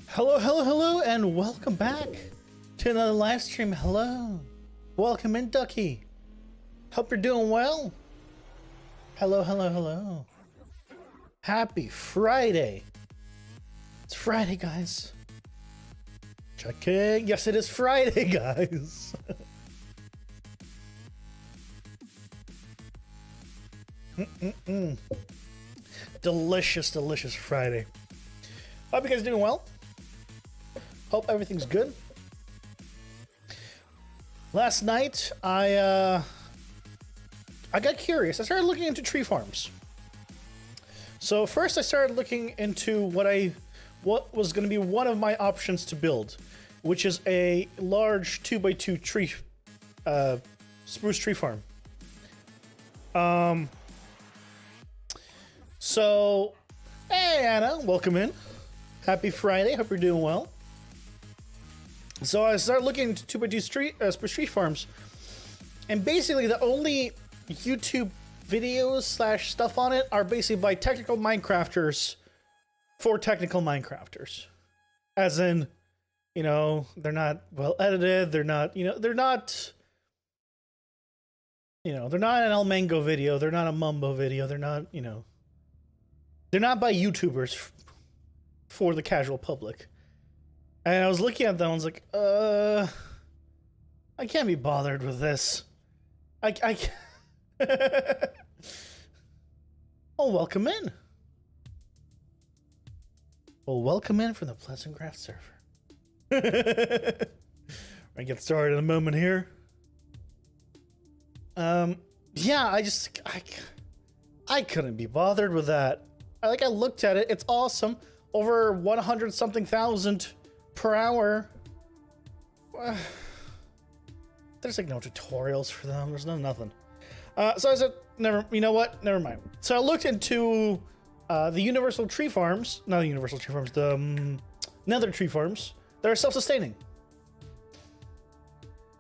Hello, hello, hello, and welcome back to another live stream. Hello. Welcome in, Ducky. Hope you're doing well. Hello, hello, hello. Happy Friday. It's Friday, guys. Checking. Yes, it is Friday, guys. Delicious, delicious Friday. Hope you guys are doing well. Hope everything's good. Last night, I got curious. I started looking into tree farms. So first, I started looking into what was going to be one of my options to build, which is a large 2x2 tree, spruce tree farm. So, hey Anna, welcome in. Happy Friday. Hope you're doing well. So I started looking into 2x2 spruce tree farms, and basically the only YouTube videos / stuff on it are basically by technical Minecrafters for technical Minecrafters. As in, you know, they're not well edited, they're not an El Mango video, they're not a Mumbo video, they're not by YouTubers for the casual public. And I was looking at them, I was like, I can't be bothered with this. I can't. Oh, welcome in. Well, welcome in from the PleasantCraft server. I get started in a moment here. Yeah, I couldn't be bothered with that. I looked at it, it's awesome. Over 100 something thousand per hour. There's like no tutorials for them. There's nothing. So I said, never mind. So I looked into the universal tree farms, not the universal tree farms, the nether tree farms that are self-sustaining.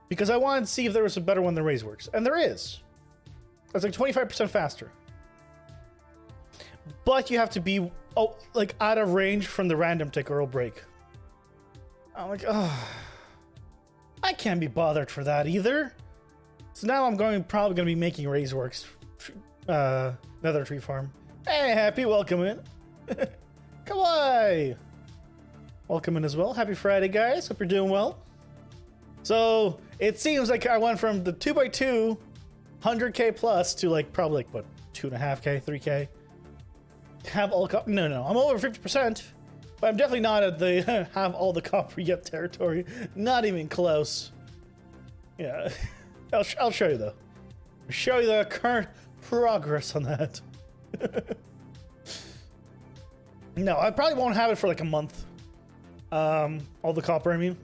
Because I wanted to see if there was a better one than Razeworks. And there is. It's like 25% faster. But you have to be out of range from the random tick or it'll break. I'm like, oh, I can't be bothered for that either. So now I'm probably going to be making Razeworks nether tree farm. Hey, Happy, welcome in. Come on. Welcome in as well. Happy Friday, guys. Hope you're doing well. So it seems like I went from the 2x2 100k plus to probably 2.5k, 3k. Have all no, I'm over 50%, but I'm definitely not at the have all the copper yet territory. Not even close. Yeah, I'll show you though. I'll show you the current progress on that. No, I probably won't have it for like a month. All the copper, I mean.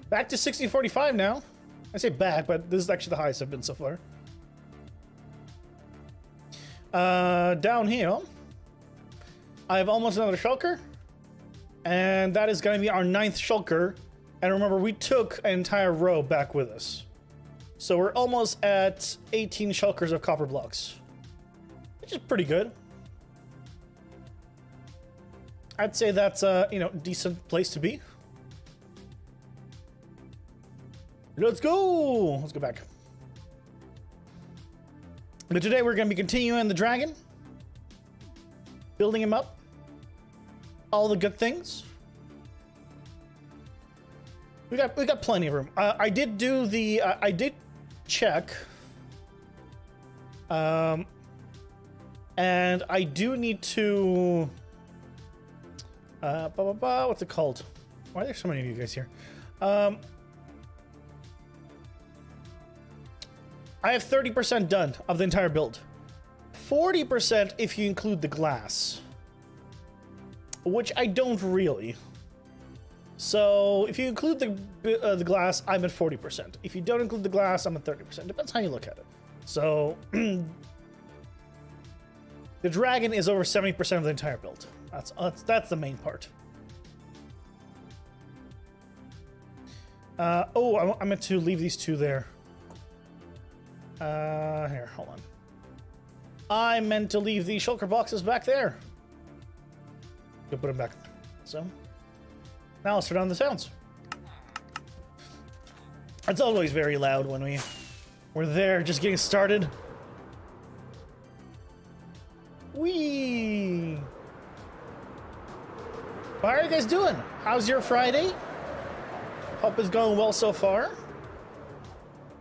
Back to 1645 now. I say back, but this is actually the highest I've been so far. Down here, I have almost another shulker, and that is going to be our 9th shulker. And remember, we took an entire row back with us, so we're almost at 18 shulkers of copper blocks, which is pretty good. I'd say that's a decent place to be. Let's go. Let's go back. But today we're going to be continuing the dragon, building him up, all the good things. We got plenty of room. I did do the I did check, and I do need to what's it called? Why are there so many of you guys here? I have 30% done of the entire build. 40% if you include the glass. Which I don't really. So if you include the glass, I'm at 40%. If you don't include the glass, I'm at 30%. Depends how you look at it. So the dragon is over 70% of the entire build. That's the main part. I meant to leave these two there. Here, hold on. I meant to leave the shulker boxes back there. Go put them back. So now let's turn on the sounds. It's always very loud when we're there just getting started. Whee! How are you guys doing? How's your Friday? Hope it's going well so far.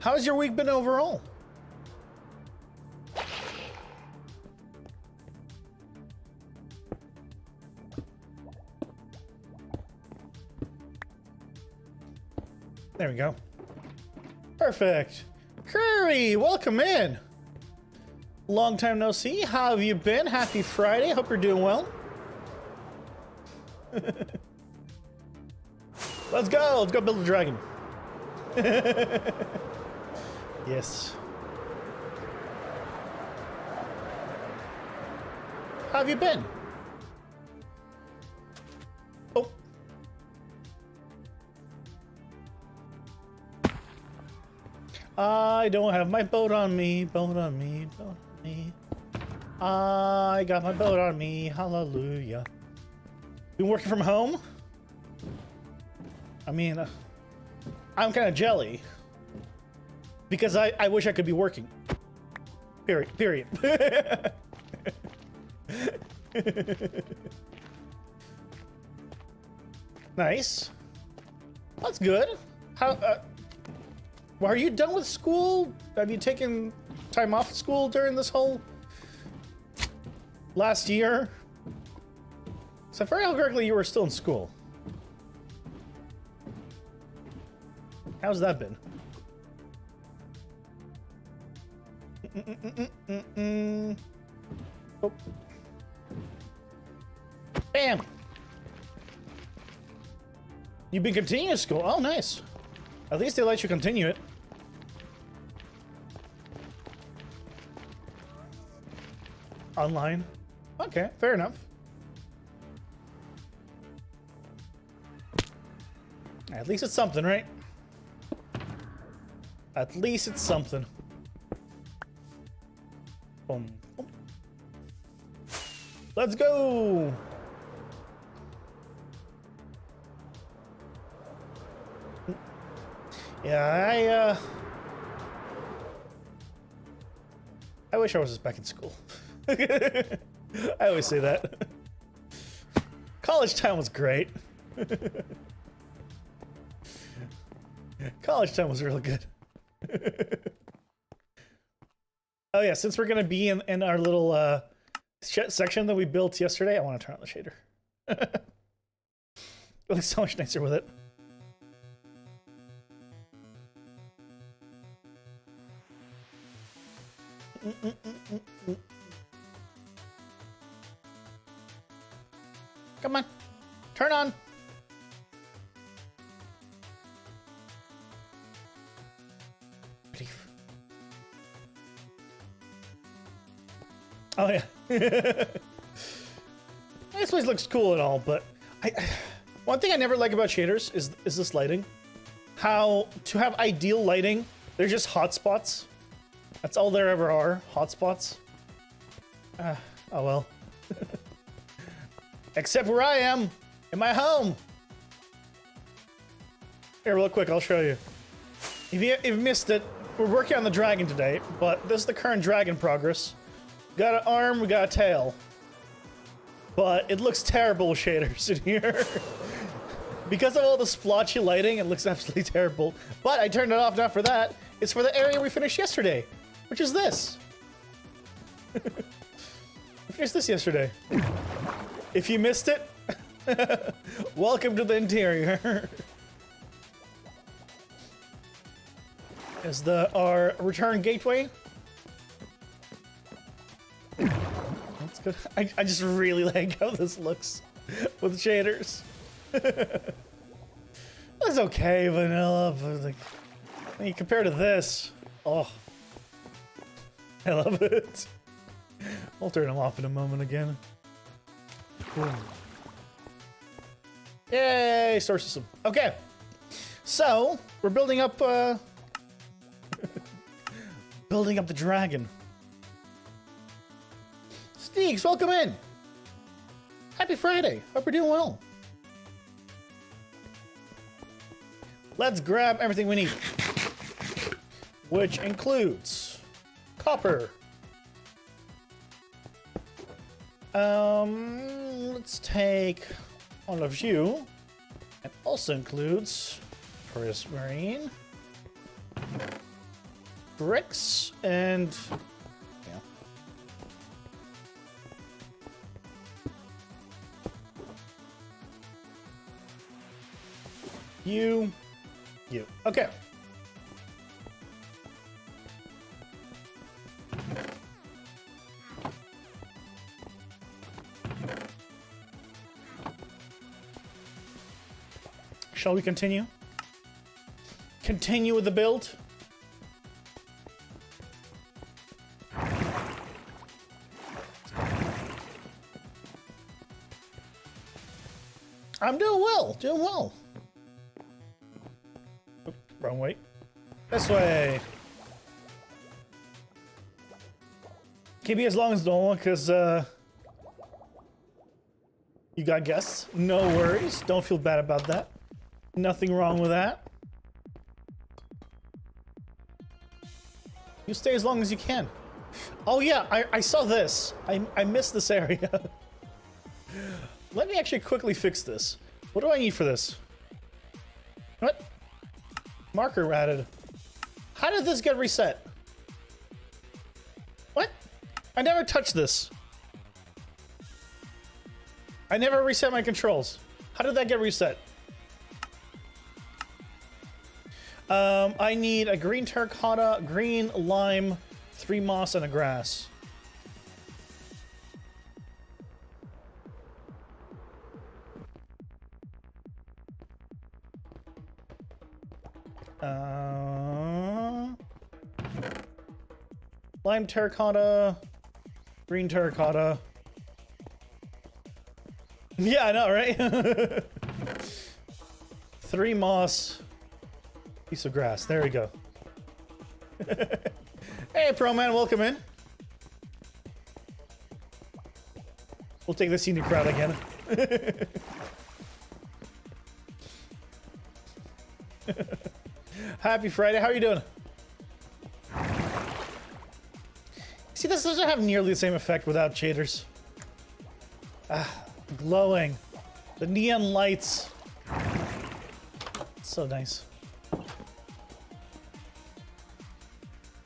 How's your week been overall? There we go. Perfect. Curry, welcome in. Long time no see. How have you been? Happy Friday. Hope you're doing well. Let's go. Let's go build a dragon. Yes. How have you been? Oh. I don't have my boat on me. Boat on me. Boat on me. I got my boat on me. Hallelujah. Been working from home? I mean, I'm kind of jelly. Because I wish I could be working. Period. Nice. That's good. How, well, are you done with school? Have you taken time off school during this whole last year? So if I recall correctly, you were still in school. How's that been? Oh. Bam! You've been continuing school? Oh, nice. At least they let you continue it. Online? Okay, fair enough. At least it's something, right? At least it's something. Boom. Boom. Let's go! Yeah, I wish I was just back in school. I always say that. College time was great. College time was real good. Oh yeah, since we're gonna be in our little section that we built yesterday, I want to turn on the shader. It looks so much nicer with it. Come on, turn on. Oh yeah. This place looks cool and all, but one thing I never like about shaders is this lighting. How to have ideal lighting, they're just hotspots. That's all there ever are, hotspots. Oh well. Except where I am, in my home. Here, real quick, I'll show you. If you missed it, we're working on the dragon today, but this is the current dragon progress. Got an arm, we got a tail. But it looks terrible with shaders in here. Because of all the splotchy lighting, it looks absolutely terrible. But I turned it off not for that. It's for the area we finished yesterday, which is this. We finished this yesterday. If you missed it, welcome to the interior. Is our return gateway. That's good. I just really like how this looks with shaders. That's okay, vanilla, but like, when you compare to this, oh, I love it. I'll turn them off in a moment again. Cool. Yay, star system. Okay, so we're building up, building up the dragon. Steeks, welcome in. Happy Friday. Hope you're doing well. let's grab everything we need, which includes copper. Let's take all of you. It also includes prismarine, bricks, and yeah. You. Okay. Shall we continue? Continue with the build? I'm doing well, doing well. Oop, wrong way. This way. Keep it as long as normal, because, you got guests. No worries. Don't feel bad about that. Nothing wrong with that. You stay as long as you can. Oh yeah, I saw this. I missed this area. Let me actually quickly fix this. What do I need for this? What? Marker added. How did this get reset? What? I never touched this. I never reset my controls. How did that get reset? I need a green terracotta, green lime, 3 moss, and a grass. Lime terracotta, green terracotta. Yeah, I know, right? 3 moss, piece of grass. There we go. Hey, Pro Man, welcome in. We'll take the senior crowd again. Happy Friday. How are you doing? See, this doesn't have nearly the same effect without shaders. Ah, glowing. The neon lights. So nice.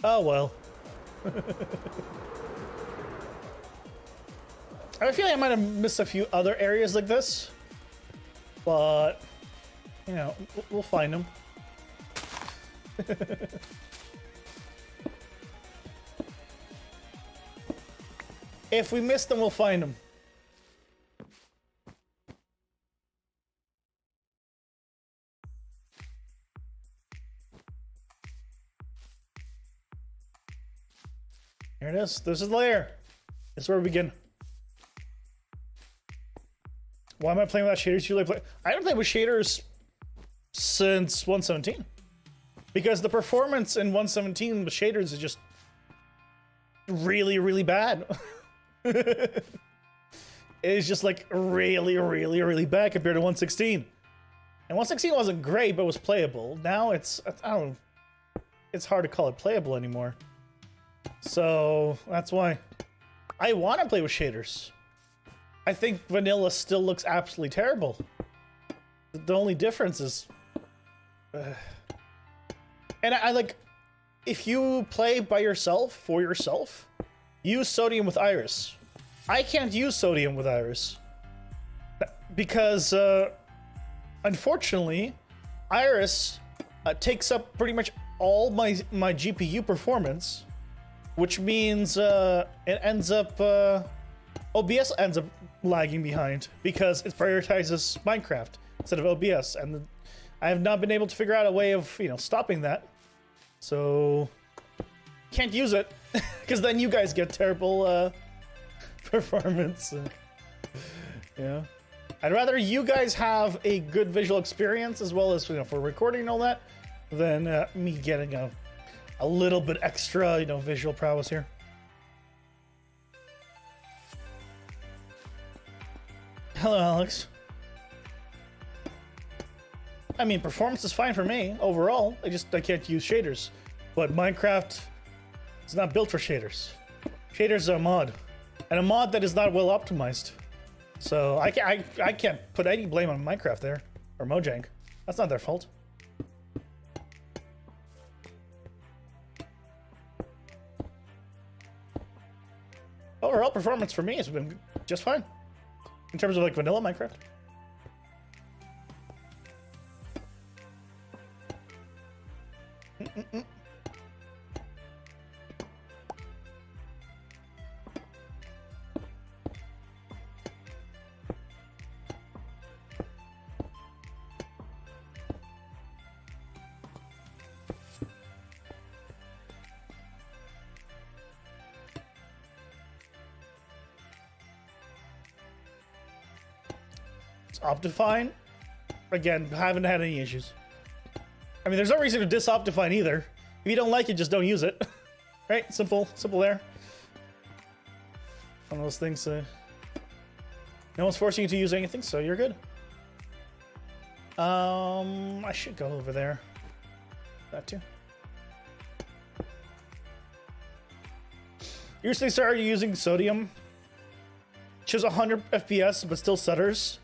Oh, well. I feel like I might have missed a few other areas like this. But, you know, we'll find them. If we miss them, we'll find them. Here it is. This is the layer. This is where we begin. Why am I playing without shaders? You play? I haven't played with shaders since 1.17. Because the performance in 1.17 with shaders is just really, really bad. It is just like really, really, really bad compared to 1.16. And 1.16 wasn't great, but it was playable. Now it's, I don't know, it's hard to call it playable anymore. So that's why I want to play with shaders. I think vanilla still looks absolutely terrible. The only difference is, and I like, if you play by yourself, for yourself, use sodium with iris. I can't use sodium with iris because, unfortunately, iris takes up pretty much all my GPU performance, which means it ends up, OBS ends up lagging behind because it prioritizes Minecraft instead of OBS, and I have not been able to figure out a way of, you know, stopping that. So can't use it because then you guys get terrible performance. Yeah, I'd rather you guys have a good visual experience as well as, you know, for recording and all that than me getting a little bit extra, you know, visual prowess here. Hello, Alex. I mean, performance is fine for me overall. I can't use shaders. But Minecraft is not built for shaders. Shaders are a mod, and a mod that is not well optimized. So I can't put any blame on Minecraft there or Mojang. That's not their fault. Overall performance for me has been just fine in terms of like vanilla Minecraft. Optifine, again, haven't had any issues. I mean, there's no reason to diss Optifine either. If you don't like it, just don't use it. Right? Simple there. One of those things. No one's forcing you to use anything, so you're good. I should go over there. That too. Usually start using sodium. Shows 100 FPS, but still stutters.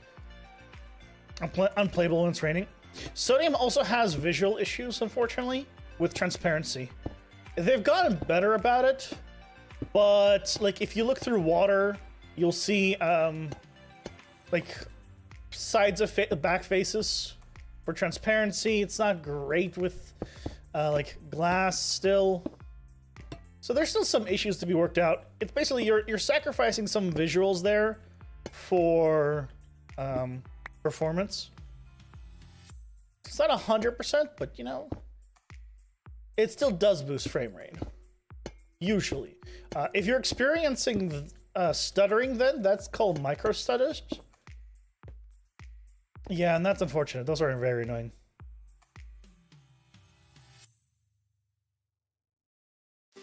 Unplayable when it's raining. Sodium also has visual issues, unfortunately, with transparency. They've gotten better about it, but like if you look through water, you'll see like sides of back faces for transparency. It's not great with like glass still. So there's still some issues to be worked out. It's basically you're sacrificing some visuals there for performance. It's not 100%, but you know, it still does boost frame rate. Usually. If you're experiencing stuttering, then that's called micro stutters. Yeah, and that's unfortunate. Those are very annoying.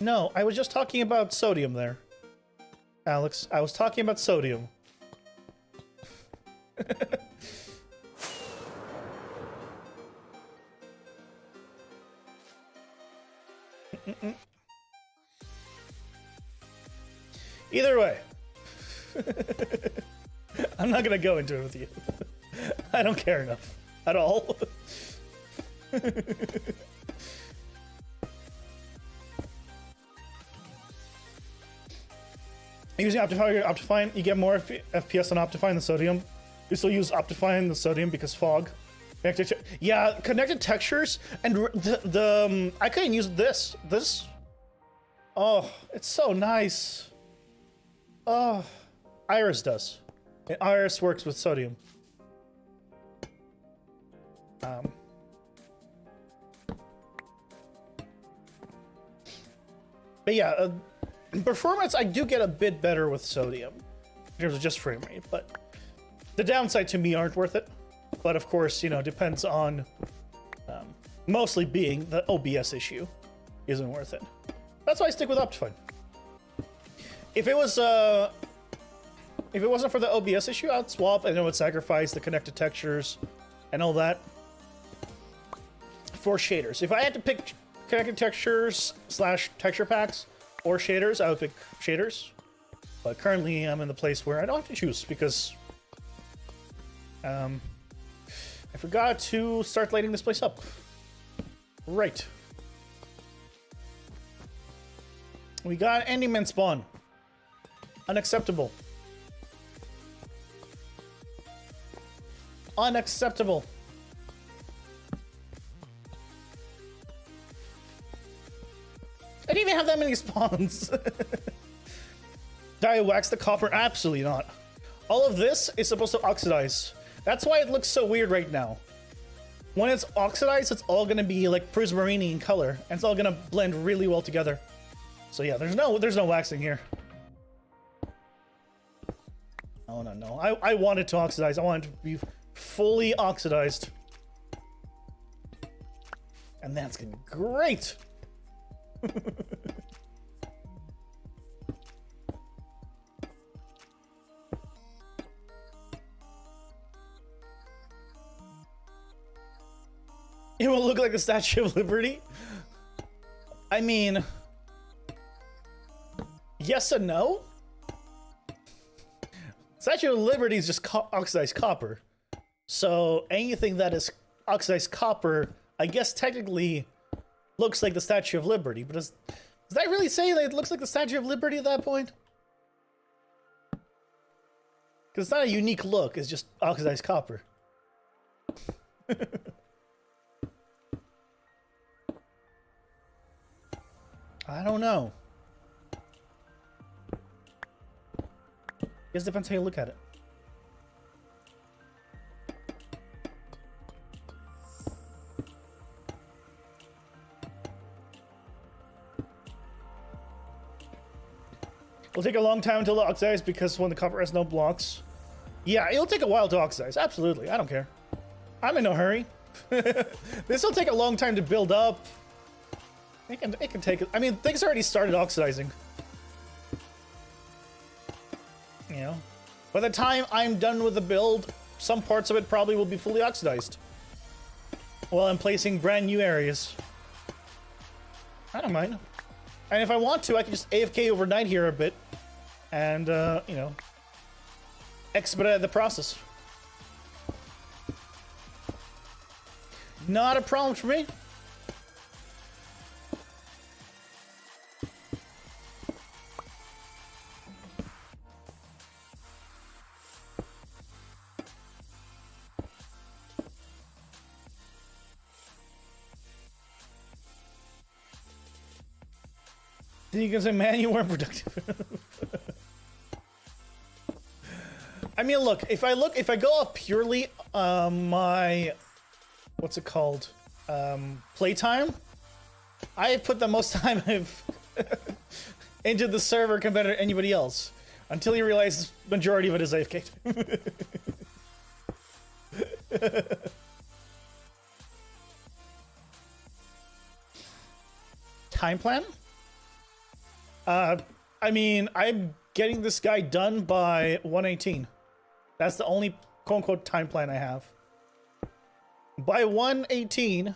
No, I was just talking about sodium there, Alex. I was talking about sodium. Either way, I'm not gonna go into it with you. I don't care enough at all. Using Optifine, you get more FPS on Optifine than sodium. You still use Optifine than sodium because fog. Yeah, connected textures, and I couldn't use this. Oh, it's so nice. Oh, Iris does. And Iris works with sodium. But yeah, performance I do get a bit better with sodium in terms of just frame rate, but the downside to me aren't worth it. But of course, you know, depends on mostly being the OBS issue isn't worth it. That's why I stick with Optifine. If it wasn't for the OBS issue, I'd swap and it would sacrifice the connected textures and all that for shaders. If I had to pick connected textures / texture packs or shaders, I would pick shaders. But currently I'm in the place where I don't have to choose because I forgot to start lighting this place up. Right. We got Enderman spawn. Unacceptable. Unacceptable. I didn't even have that many spawns. Did I wax the copper? Absolutely not. All of this is supposed to oxidize. That's why it looks so weird right now. When it's oxidized, it's all gonna be like prismarine in color, and it's all gonna blend really well together. So yeah, there's no waxing here. No. I want it to oxidize. I want it to be fully oxidized. And that's gonna be great. will look like the Statue of Liberty? I mean, yes and no. Statue of Liberty is just oxidized copper. So anything that is oxidized copper, I guess technically looks like the Statue of Liberty. But does that really say that it looks like the Statue of Liberty at that point? Because it's not a unique look, it's just oxidized copper. I don't know. Guess depends how you look at it. It'll take a long time to oxidize because when the copper has no blocks. Yeah, it'll take a while to oxidize. Absolutely. I don't care. I'm in no hurry. This will take a long time to build up. It can take... I mean, things already started oxidizing. You know? By the time I'm done with the build, some parts of it probably will be fully oxidized. While I'm placing brand new areas. I don't mind. And if I want to, I can just AFK overnight here a bit. And, you know, expedite the process. Not a problem for me. Then you can say, man, you weren't productive. I mean, look, if I go off purely my, what's it called, playtime, I have put the most time I've into the server compared to anybody else, until you realize the majority of it is AFK. Time plan? I mean, I'm getting this guy done by 118. That's the only quote-unquote time plan I have. By 118,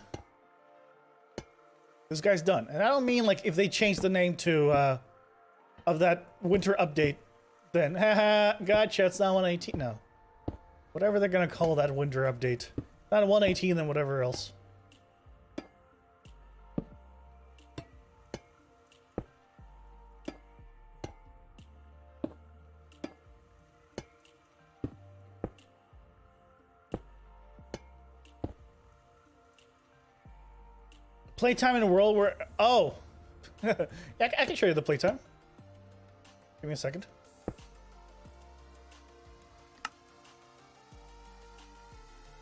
this guy's done. And I don't mean like if they change the name to, of that winter update, then, haha, gotcha, it's not 118. No. Whatever they're gonna call that winter update. Not 118, then whatever else. Playtime in a world where... Oh! I can show you the playtime. Give me a second.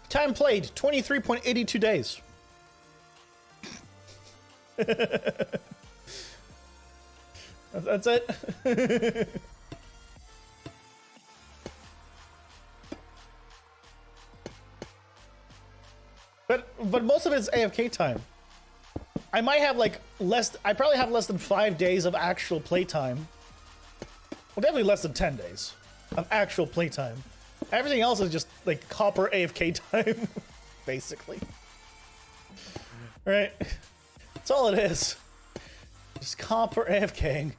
Time played, 23.82 days. That's it. But most of it's AFK time. I might have like I probably have less than 5 days of actual playtime. Well, definitely less than 10 days of actual playtime. Everything else is just like copper AFK time, basically. Right? That's all it is. Just copper AFKing.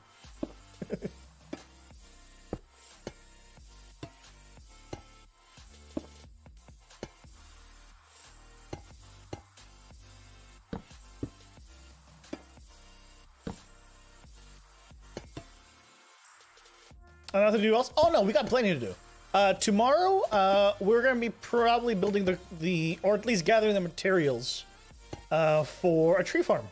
Nothing to do else? Oh no, we got plenty to do. Tomorrow, we're gonna be probably building the or at least gathering the materials for a tree farm.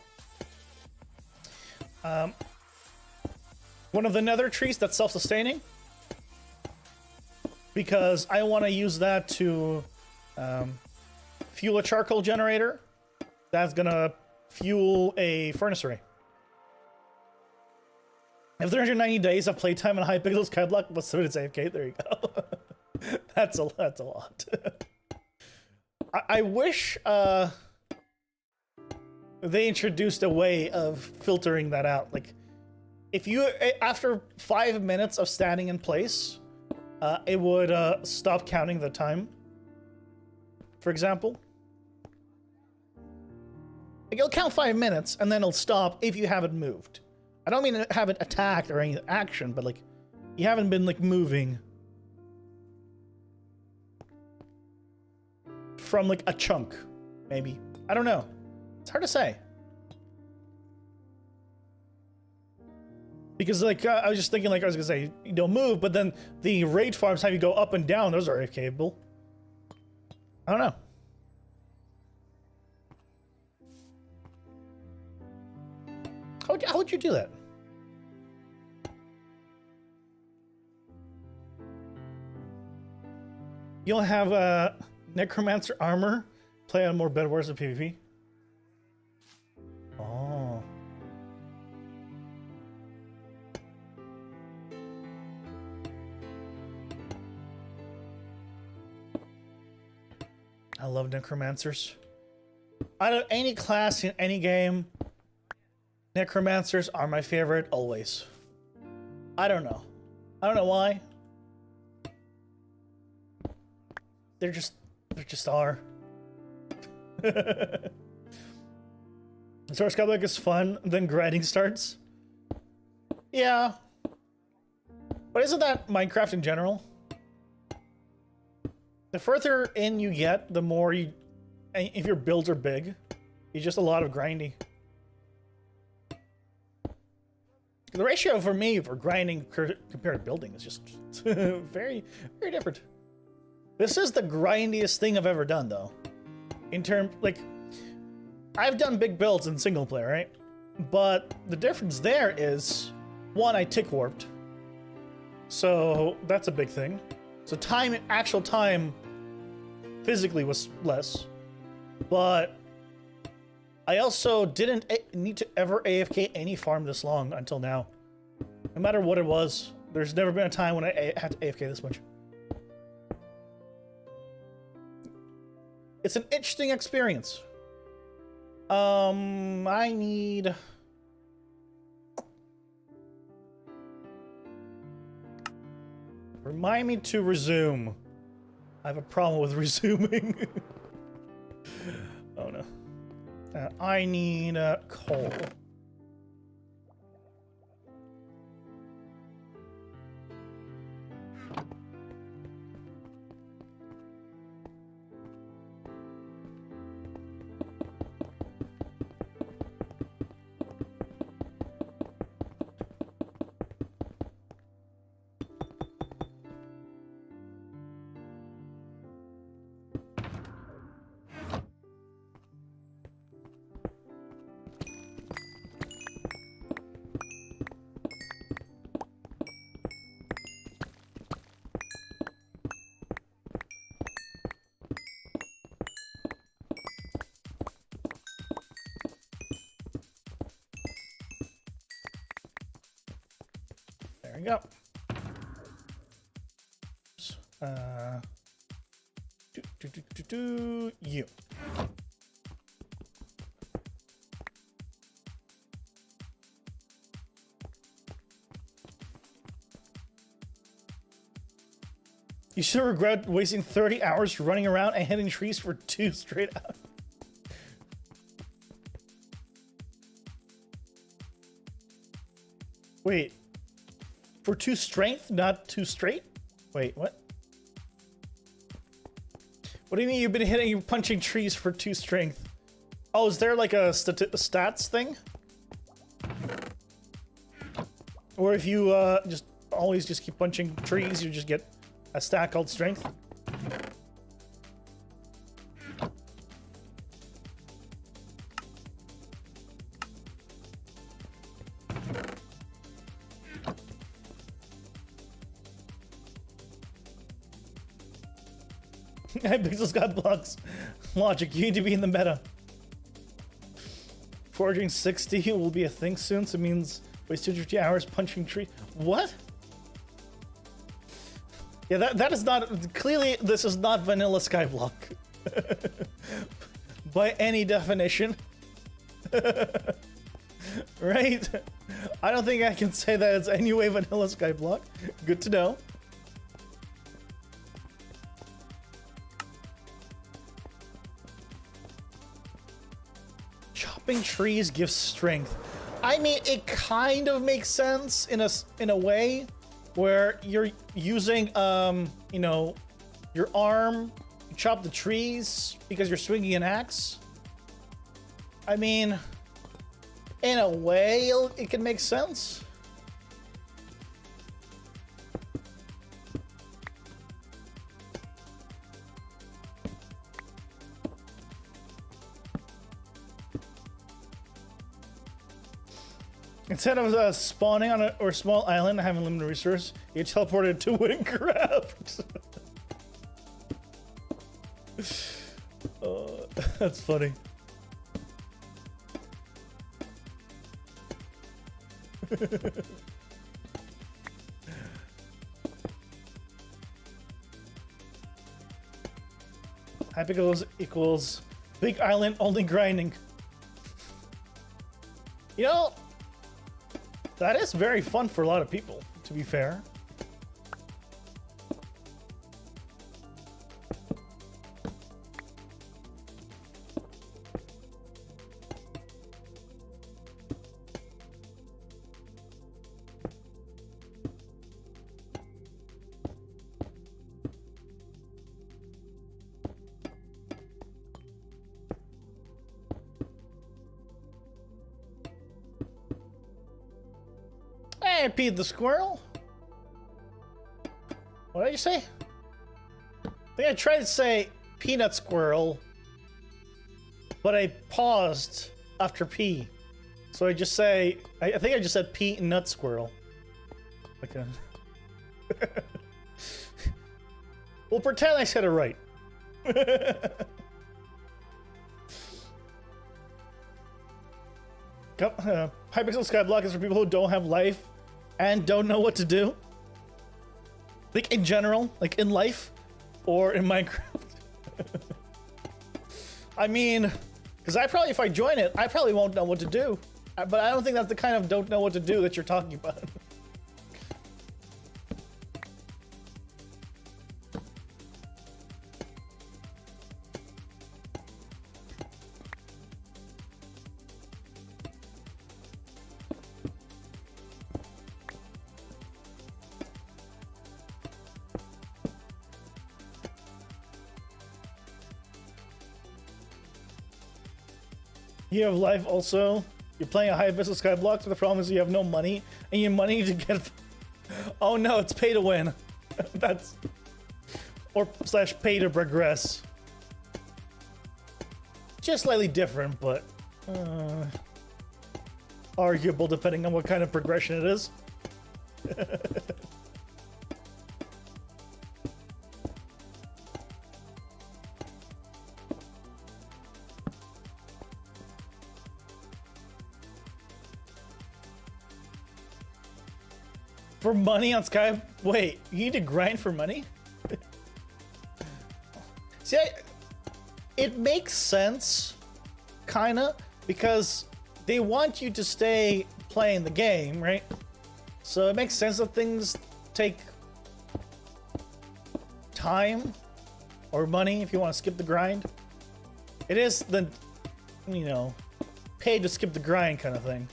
One of the nether trees that's self-sustaining, because I want to use that to fuel a charcoal generator that's gonna fuel a furnace array. If 390 days of playtime and high pixels skyblock, what's the it's AFK? There you go. That's a lot. I wish they introduced a way of filtering that out. Like, if you after 5 minutes of standing in place, it would stop counting the time. For example. Like, it'll count 5 minutes, and then it'll stop if you haven't moved. I don't mean haven't attacked or any action, but like, you haven't been like moving from like a chunk, maybe. I don't know. It's hard to say. Because like, I was just thinking like, I was gonna say, you don't move, but then the raid farms have you go up and down. Those are capable. I don't know. How would you do that? You'll have necromancer armor, play on more bed wars of PvP. Oh. I love necromancers. Out of any class in any game, necromancers are my favorite always. I don't know. I don't know why. They're just are. Source Goblik is fun, then grinding starts. Yeah. But isn't that Minecraft in general? The further in you get, the more you... If your builds are big, it's just a lot of grinding. The ratio for me for grinding compared to building is just very, very different. This is the grindiest thing I've ever done, though. In terms, like, I've done big builds in single player, right? But the difference there is, one, I tick warped. So that's a big thing. So time, actual time, physically was less. But I also didn't need to ever AFK any farm this long until now. No matter what it was, there's never been a time when I had to AFK this much. It's an interesting experience. I need... Remind me to resume. I have a problem with resuming. Oh no. I need coal. There we go. You. You should regret wasting 30 hours running around and hitting trees for 2 straight hours. Wait. For 2 strength, not 2 straight? Wait, what? What do you mean you've been hitting, punching trees for 2 strength? Oh, is there like a stats thing? Or if you just always just keep punching trees, you just get a stat called strength? Pixels got blocks. Logic, you need to be in the meta. Forging 60 will be a thing soon, so it means waste 250 hours punching tree. What? Yeah, that is not... Clearly, this is not vanilla Skyblock. By any definition. Right? I don't think I can say that it's any way vanilla Skyblock. Good to know. Chop. chopping trees gives strength. I mean, it kind of makes sense in a way where you're using you know, your arm to chop the trees because you're swinging an axe. I mean, in a way, it can make sense. Instead of spawning on a small island and having limited resource, you teleported to Windcraft. That's funny. Hypicals equals big island only grinding. You know, that is very fun for a lot of people, to be fair. Hey, Pete the squirrel. What did you say? I think I tried to say peanut squirrel, but I paused after P. So I just say, I think I just said Pete and nut squirrel. Okay. We'll pretend I said it right. Hypixel Skyblock is for people who don't have life and don't know what to do. Like in general, like in life or in Minecraft. I mean, because if I join it, I probably won't know what to do. But I don't think that's the kind of don't know what to do that you're talking about. You have life also. You're playing a high vessel skyblock, so the problem is you have no money, and your money to get. Oh no, it's pay to win. That's or / pay to progress. Just slightly different, but arguable depending on what kind of progression it is. For money on Sky? Wait, you need to grind for money? See, it makes sense, kinda, because they want you to stay playing the game, right? So it makes sense that things take time or money if you want to skip the grind. It is the, you know, pay to skip the grind kind of thing.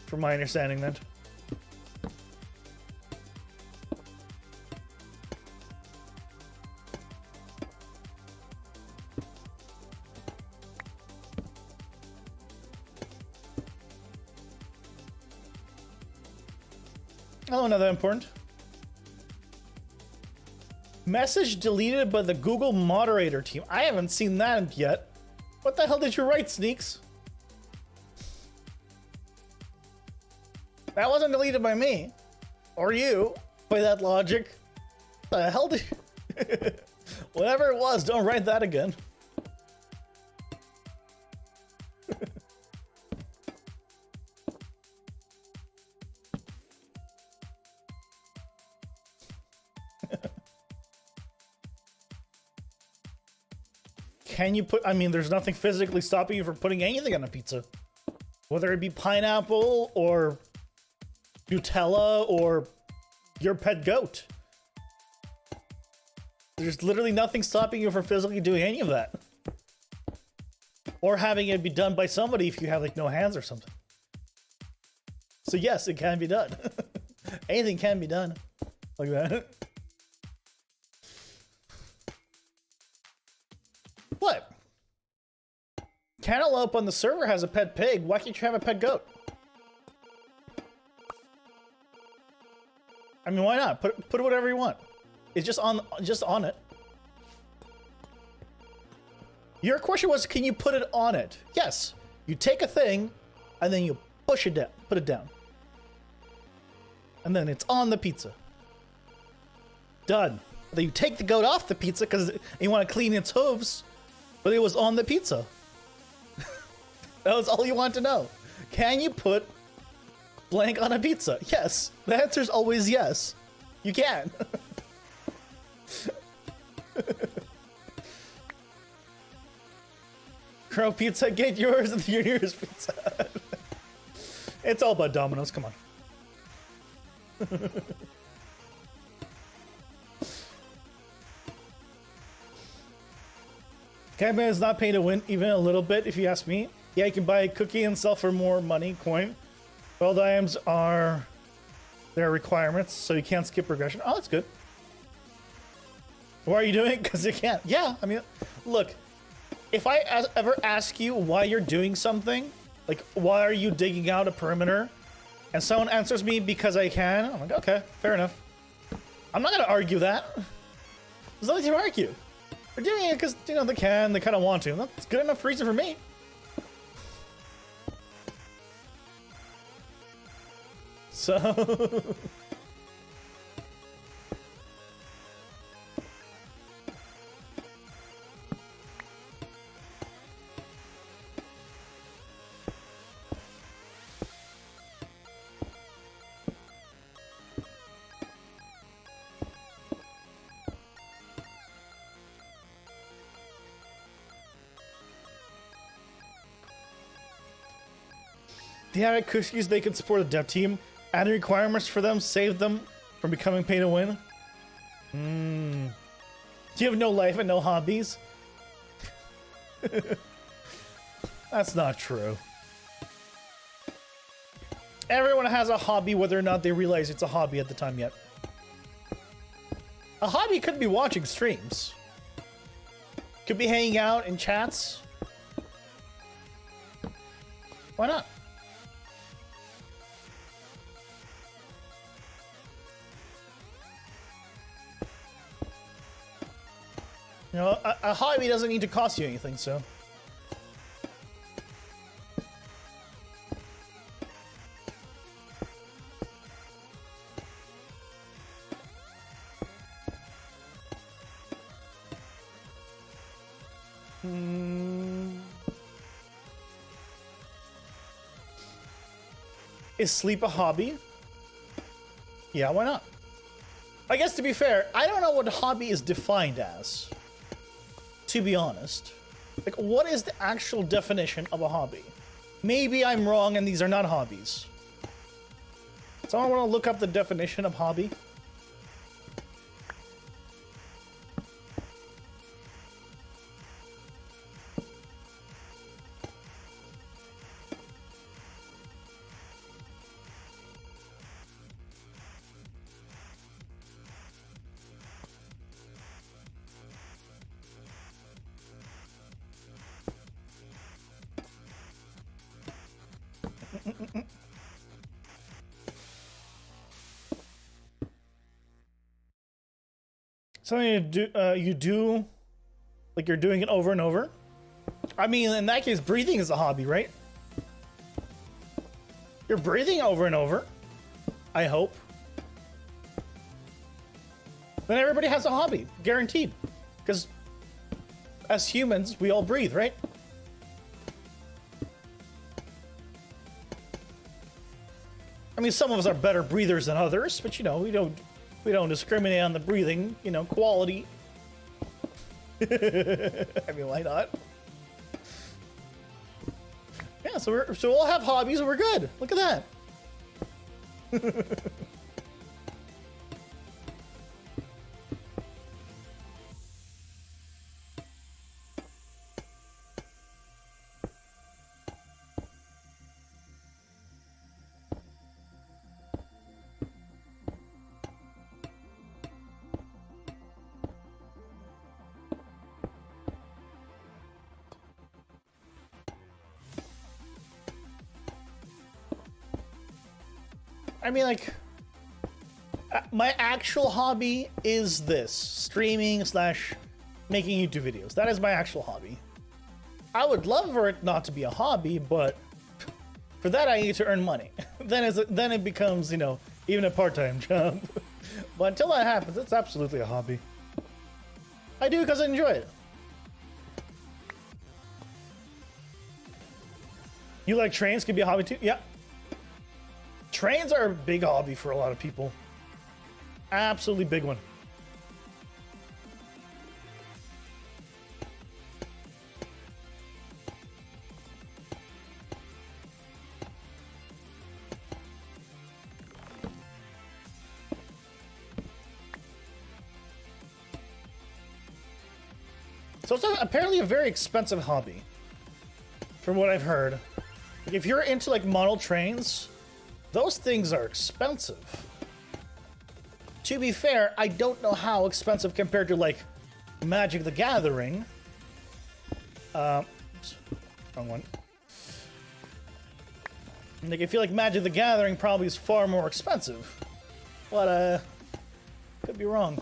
From my understanding then. Oh, not that important. Message deleted by the Google moderator team. I haven't seen that yet. What the hell did you write, Sneaks? That wasn't deleted by me. Or you, by that logic. What the hell did you... Whatever it was, don't write that again. Can you put, I mean, there's nothing physically stopping you from putting anything on a pizza. Whether it be pineapple or Nutella or your pet goat. There's literally nothing stopping you from physically doing any of that. or having it be done by somebody if you have like no hands or something. So yes, it can be done. Anything can be done like that. What? Cantaloupe on the server has a pet pig. Why can't you have a pet goat? I mean, why not? Put whatever you want. It's just on it. Your question was, can you put it on it? Yes. You take a thing, and then you push it down. Put it down. And then it's on the pizza. Done. Then you take the goat off the pizza because you want to clean its hooves, but it was on the pizza. That was all you want to know. Can you put blank on a pizza? Yes. The answer is always yes. You can. Crow Pizza, get yours at your nearest Pizza Hut. It's all about Domino's, come on. Catman is not pay to win even a little bit, if you ask me. Yeah, you can buy a cookie and sell for more money, coin. Gold items are their requirements, so you can't skip progression. Oh, that's good. Why are you doing it? Because you can't. Yeah, I mean, look, if I ever ask you why you're doing something, like why are you digging out a perimeter, and someone answers me because I can, I'm like, okay, fair enough. I'm not gonna argue that. There's nothing to argue. They're doing it because, you know, they kind of want to. That's good enough reason for me. So... The added cookies they can support a dev team. Adding requirements for them save them from becoming pay to win. Do you have no life and no hobbies? That's not true. Everyone has a hobby whether or not they realize it's a hobby at the time yet. A hobby could be watching streams. Could be hanging out in chats. Why not? You know, a hobby doesn't need to cost you anything, so. Is sleep a hobby? Yeah, why not? I guess to be fair, I don't know what hobby is defined as. To be honest. Like, what is the actual definition of a hobby? Maybe I'm wrong and these are not hobbies. So I want to look up the definition of hobby. Something you do, like you're doing it over and over. I mean, in that case, breathing is a hobby, right? You're breathing over and over, I hope. Then everybody has a hobby, guaranteed. Because as humans, we all breathe, right? I mean, some of us are better breathers than others, but you know, we don't discriminate on the breathing, you know, quality. I mean, why not? Yeah, so we'll all have hobbies and we're good. Look at that. I mean, like, my actual hobby is this. Streaming slash making YouTube videos. That is my actual hobby. I would love for it not to be a hobby, but for that I need to earn money. then it becomes, you know, even a part-time job. But until that happens, it's absolutely a hobby. I do because I enjoy it. You like trains? Could be a hobby too? Yeah. Trains are a big hobby for a lot of people. Absolutely big one. So it's apparently a very expensive hobby, from what I've heard. Like if you're into like model trains, those things are expensive. To be fair, I don't know how expensive compared to like Magic the Gathering. Wrong one. Like I feel like Magic the Gathering probably is far more expensive. But could be wrong.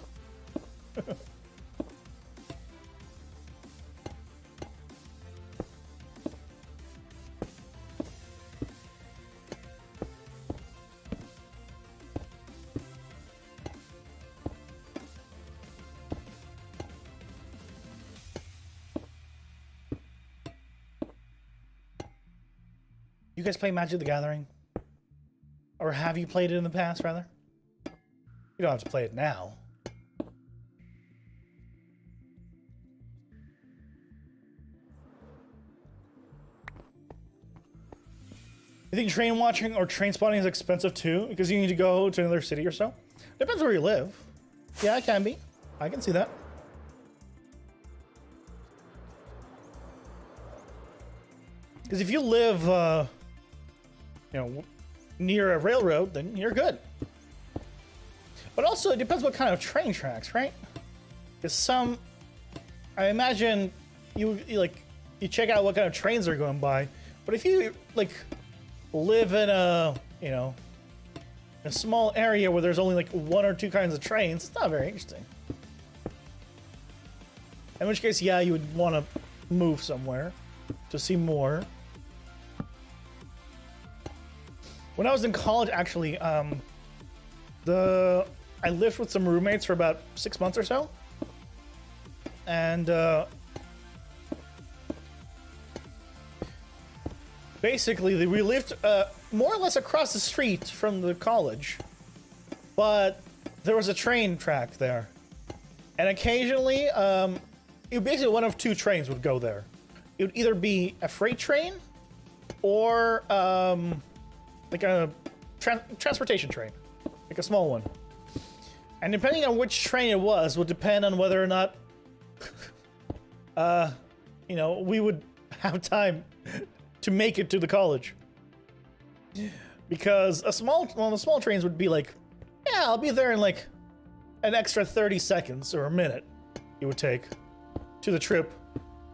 You guys play Magic the Gathering? Or have you played it in the past, rather? You don't have to play it now. You think train watching or train spotting is expensive too? Because you need to go to another city or so? Depends where you live. Yeah, it can be. I can see that. Because if you live, you know, near a railroad, then you're good. But also, it depends what kind of train tracks, right? Because some, I imagine you check out what kind of trains are going by. But if you like live in a, you know, a small area where there's only like one or two kinds of trains, it's not very interesting. In which case, yeah, you would want to move somewhere to see more. When I was in college, actually, I lived with some roommates for about 6 months or so. And basically, we lived more or less across the street from the college. But there was a train track there. And occasionally, basically one of two trains would go there. It would either be a freight train or like a transportation train, like a small one. And depending on which train it was, would depend on whether or not, you know, we would have time to make it to the college. Because one of the small trains would be like, yeah, I'll be there in like an extra 30 seconds or a minute it would take to the trip.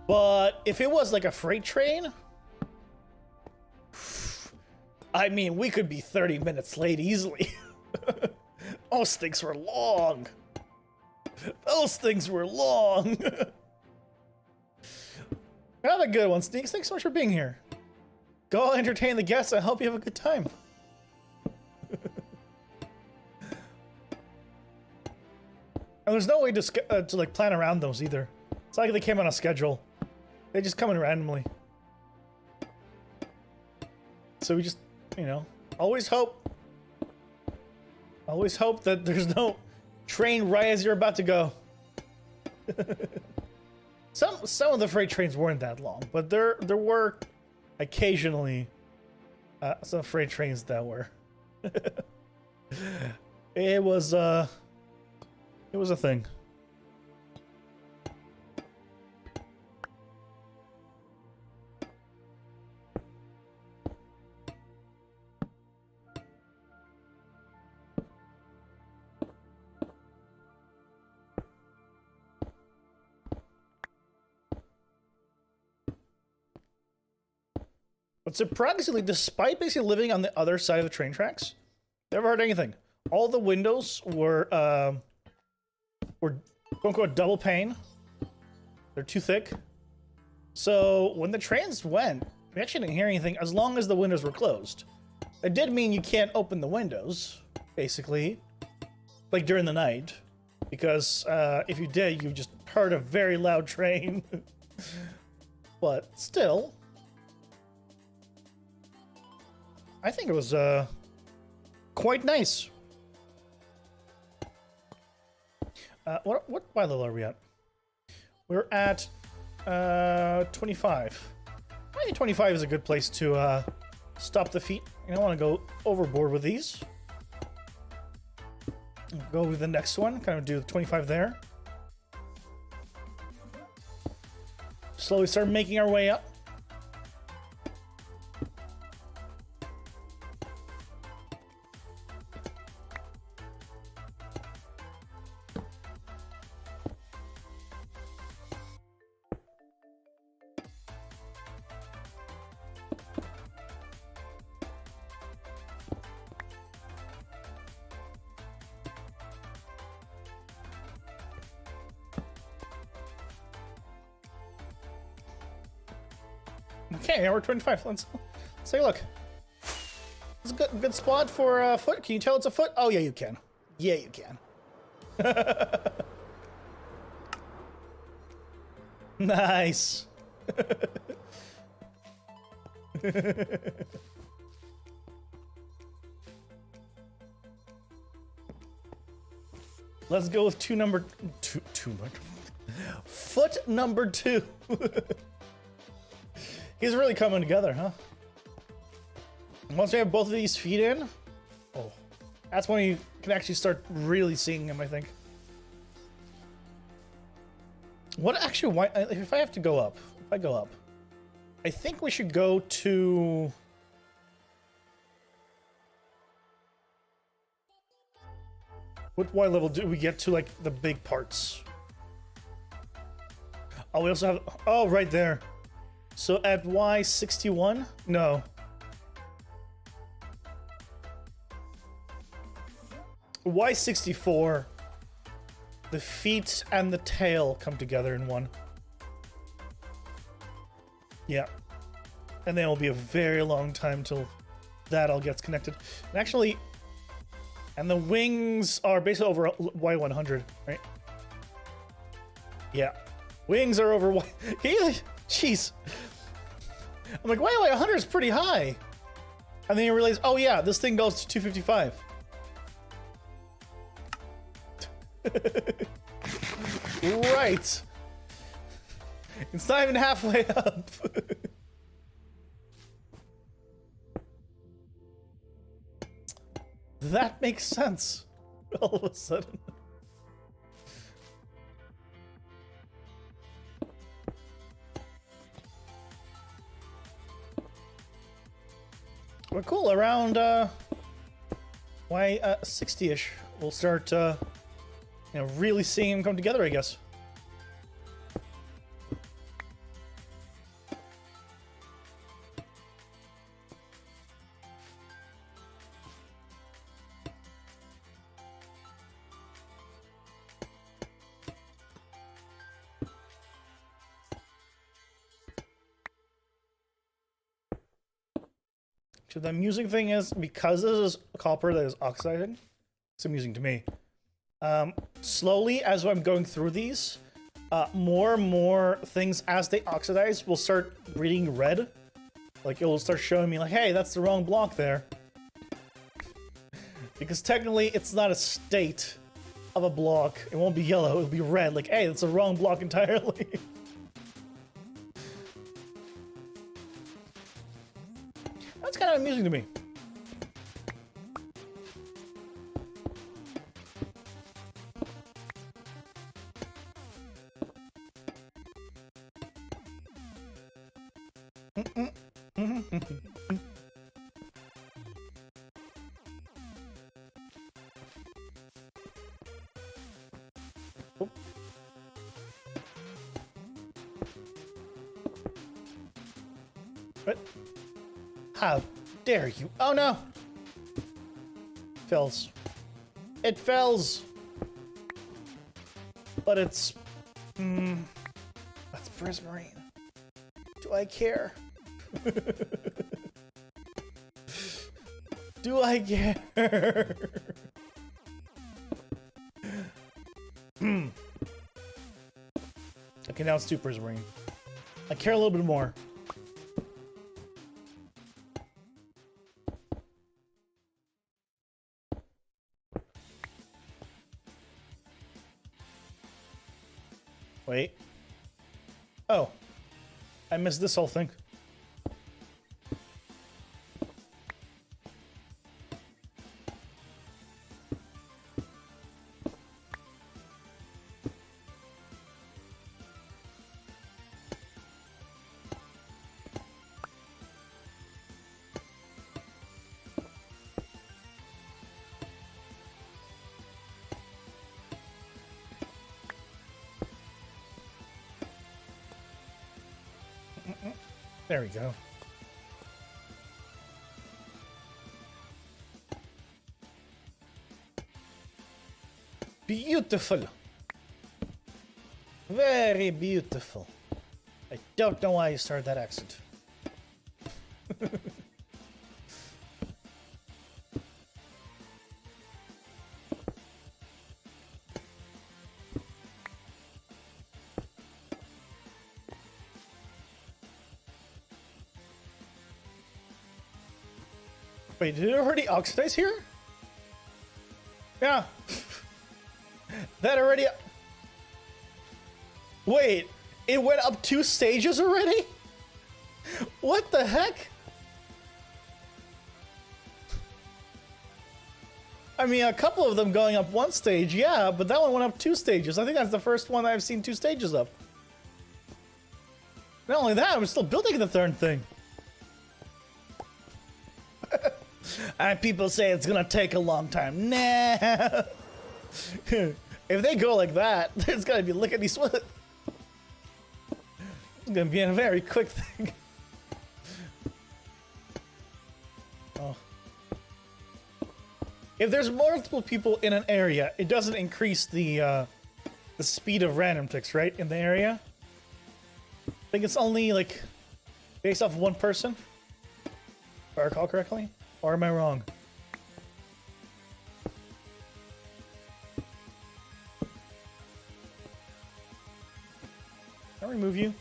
But if it was like a freight train, I mean, we could be 30 minutes late easily. Those things were long. Those things were long. Have a good one, Sneaks. Thanks so much for being here. Go entertain the guests. I hope you have a good time. And there's no way to like plan around those either. It's not like they came on a schedule. They just come in randomly. So we just, you know, always hope that there's no train right as you're about to go. Some of the freight trains weren't that long, but there were occasionally some freight trains that were. It was a thing. But surprisingly, despite basically living on the other side of the train tracks, Never heard anything. All the windows were quote unquote double pane. They're too thick. So when the trains went, we actually didn't hear anything as long as the windows were closed. It did mean you can't open the windows, basically, like during the night, because if you did, you just heard a very loud train. But still, I think it was quite nice. What level are we at? We're at 25. I think 25 is a good place to stop the feet. I don't want to go overboard with these. Go with the next one. Kind of do 25 there. Slowly start making our way up. Okay, now we're 25. Let's take a look. It's a good spot for a foot. Can you tell it's a foot? Oh, yeah, you can. Yeah, you can. Nice. Let's go with foot number 2. He's really coming together, huh? Once we have both of these feet in, oh, that's when you can actually start really seeing him, I think. What actually, why, if I have to go up, if I go up, I think we should go to... What Y level do we get to, like, the big parts? Oh, we also have, oh, right there. So at Y61? No. Y64, the feet and the tail come together in one. Yeah. And then it'll be a very long time till that all gets connected. And actually, and the wings are basically over Y100, right? Yeah. Wings are over Y... Jeez. I'm like, wait, 100 is pretty high. And then you realize, oh yeah, this thing goes to 255. Right. It's not even halfway up. That makes sense. All of a sudden. We're cool. Around Y60-ish, we'll start really seeing them come together, I guess. So the amusing thing is, because this is copper that is oxiding, it's amusing to me. Slowly, as I'm going through these, more and more things, as they oxidize, will start reading red. Like, it will start showing me, like, hey, that's the wrong block there. Because technically, it's not a state of a block. It won't be yellow, it'll be red. Like, hey, that's the wrong block entirely. That's kind of amusing to me. Oh. What? How dare you? Oh no! Fills. It fills! But it's... that's prismarine. Do I care? Do I care? Okay, now it's 2 prismarine. I care a little bit more. Wait. Oh. I missed this whole thing. There we go. Beautiful. Very beautiful. I don't know why you started that accent. Wait, did it already oxidize here? Yeah. That already... Wait, it went up 2 stages already? What the heck? I mean, a couple of them going up 1 stage, yeah, but that one went up 2 stages. I think that's the first one I've seen 2 stages of. Not only that, I'm still building the third thing. And people say it's gonna take a long time. Nah. If they go like that, it's gonna be lickety split. It's gonna be a very quick thing. Oh. If there's multiple people in an area, it doesn't increase the speed of random ticks, right? In the area. I think it's only like based off of 1 person. If I recall correctly. Or am I wrong? Can I remove you?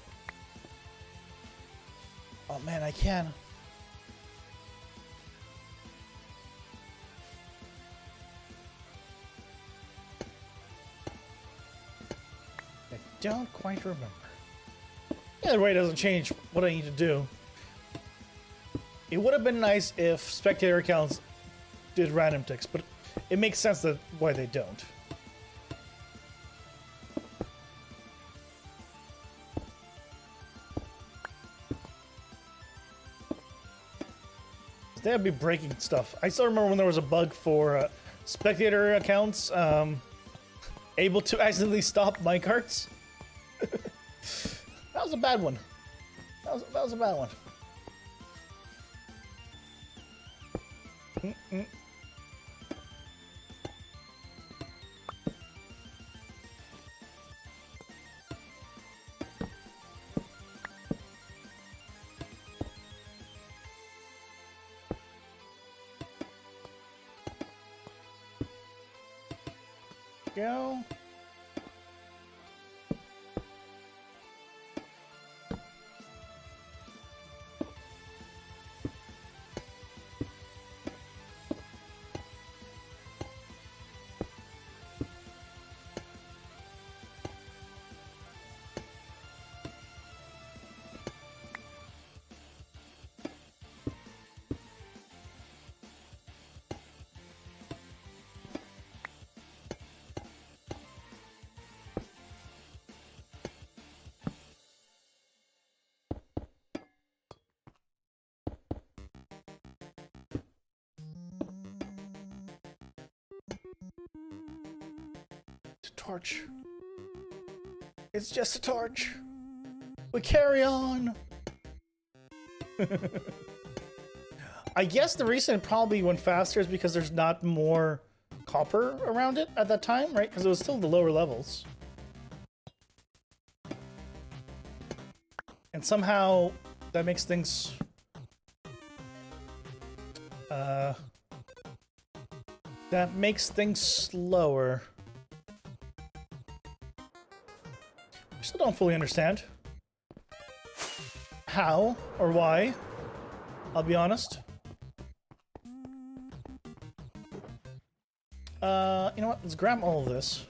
Oh man, I can. I don't quite remember. Either way, it doesn't change what I need to do. It would have been nice if spectator accounts did random ticks, but it makes sense that why they don't. They'd be breaking stuff. I still remember when there was a bug for spectator accounts able to accidentally stop minecarts. That was a bad one. That was a bad one. Go. Torch. It's just a torch. We carry on. I guess the reason it probably went faster is because there's not more copper around it at that time, right? Because it was still the lower levels. And somehow that makes things... that makes things slower. I still don't fully understand how or why, I'll be honest. You know what? Let's grab all of this.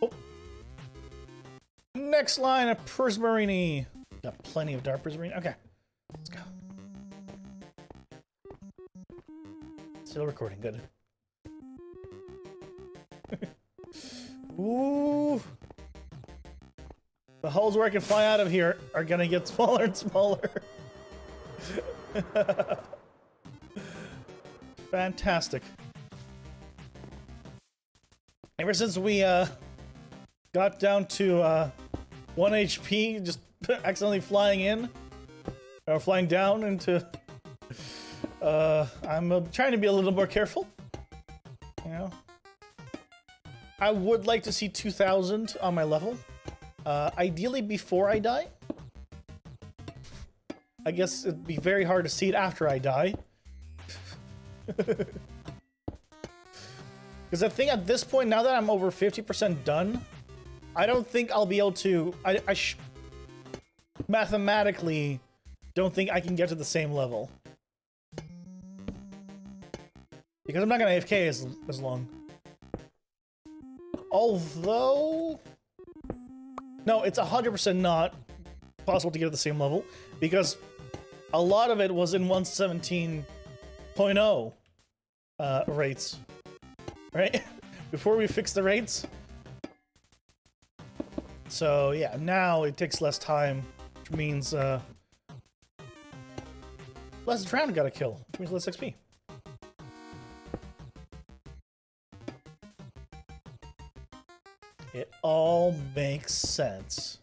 Oh. Next line of Prismarini. Got plenty of dark Prismarini. Okay. Let's go. Still recording. Good. Ooh. The holes where I can fly out of here are gonna get smaller and smaller. Fantastic. Ever since we got down to 1 HP, just accidentally flying in or flying down into I'm trying to be a little more careful, you know. I would like to see 2000 on my level, ideally before I die. I guess it'd be very hard to see it after I die. Because I think at this point, now that I'm over 50% done, I don't think I'll be able to... mathematically don't think I can get to the same level. Because I'm not going to AFK as long. Although... No, it's 100% not possible to get to the same level. Because a lot of it was in 117.0 rates. Right? Before we fix the rates. So yeah, now it takes less time, which means less drown gotta kill, which means less XP. It all makes sense.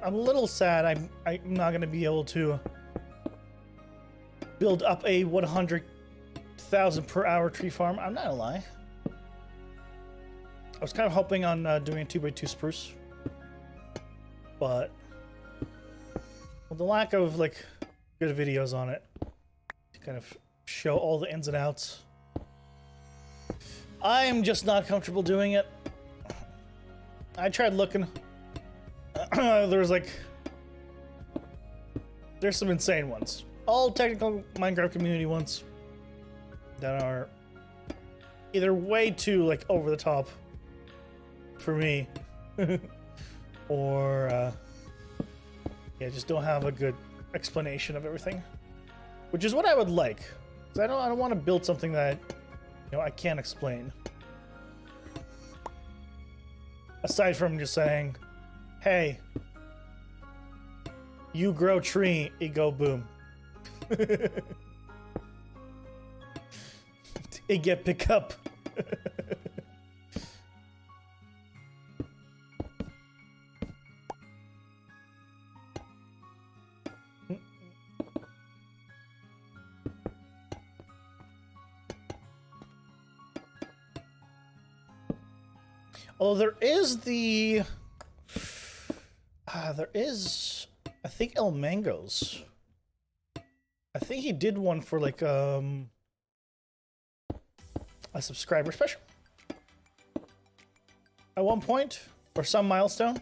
I'm a little sad I'm not gonna be able to build up a 100,000 per hour tree farm. I'm not gonna lie. I was kind of hoping on doing a 2x2 spruce, but with the lack of like good videos on it to kind of show all the ins and outs, I'm just not comfortable doing it. I tried looking. There's some insane ones. All technical Minecraft community ones that are either way too like over the top for me, or yeah, just don't have a good explanation of everything, which is what I would like. Because I don't want to build something that, you know, I can't explain. Aside from just saying, hey, you grow tree, it go boom. It get pick up. Although there is the... there is... I think El Mango's. I think he did one for like a subscriber special at one point, or some milestone,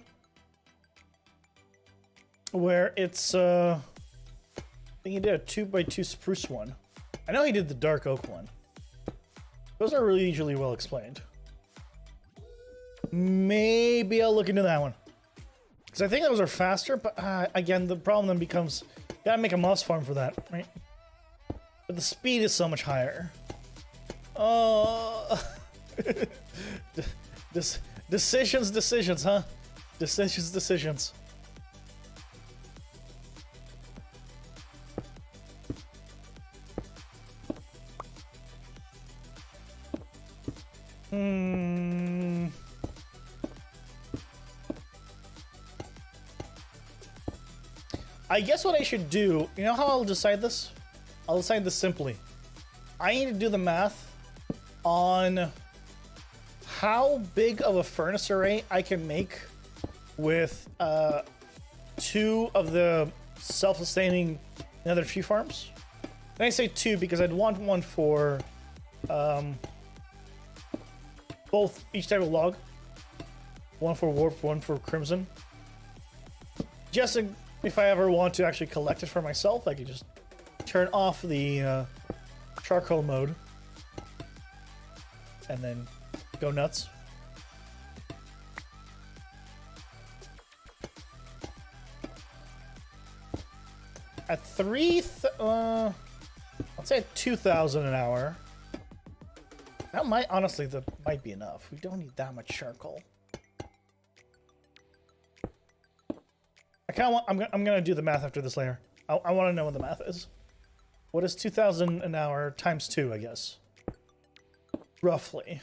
where it's I think he did a 2x2 spruce one. I know he did the dark oak one. Those are really usually well explained. Maybe I'll look into that one, because I think those are faster, but again, the problem then becomes you gotta make a moss farm for that, right? But the speed is so much higher. Oh, decisions, huh? Decisions. I guess what I should do, you know how I'll decide this? I'll decide this simply. I need to do the math on how big of a furnace array I can make with 2 of the self-sustaining nether tree farms. And I say 2 because I'd want one for both each type of log. One for warp, one for crimson. Just if I ever want to actually collect it for myself, I could just turn off the charcoal mode and then go nuts. At let's say at 2,000 an hour. That might, honestly, that might be enough. We don't need that much charcoal. I kind of want, I'm gonna do the math after this layer. I want to know what the math is. What is 2,000 an hour times 2, I guess? Roughly.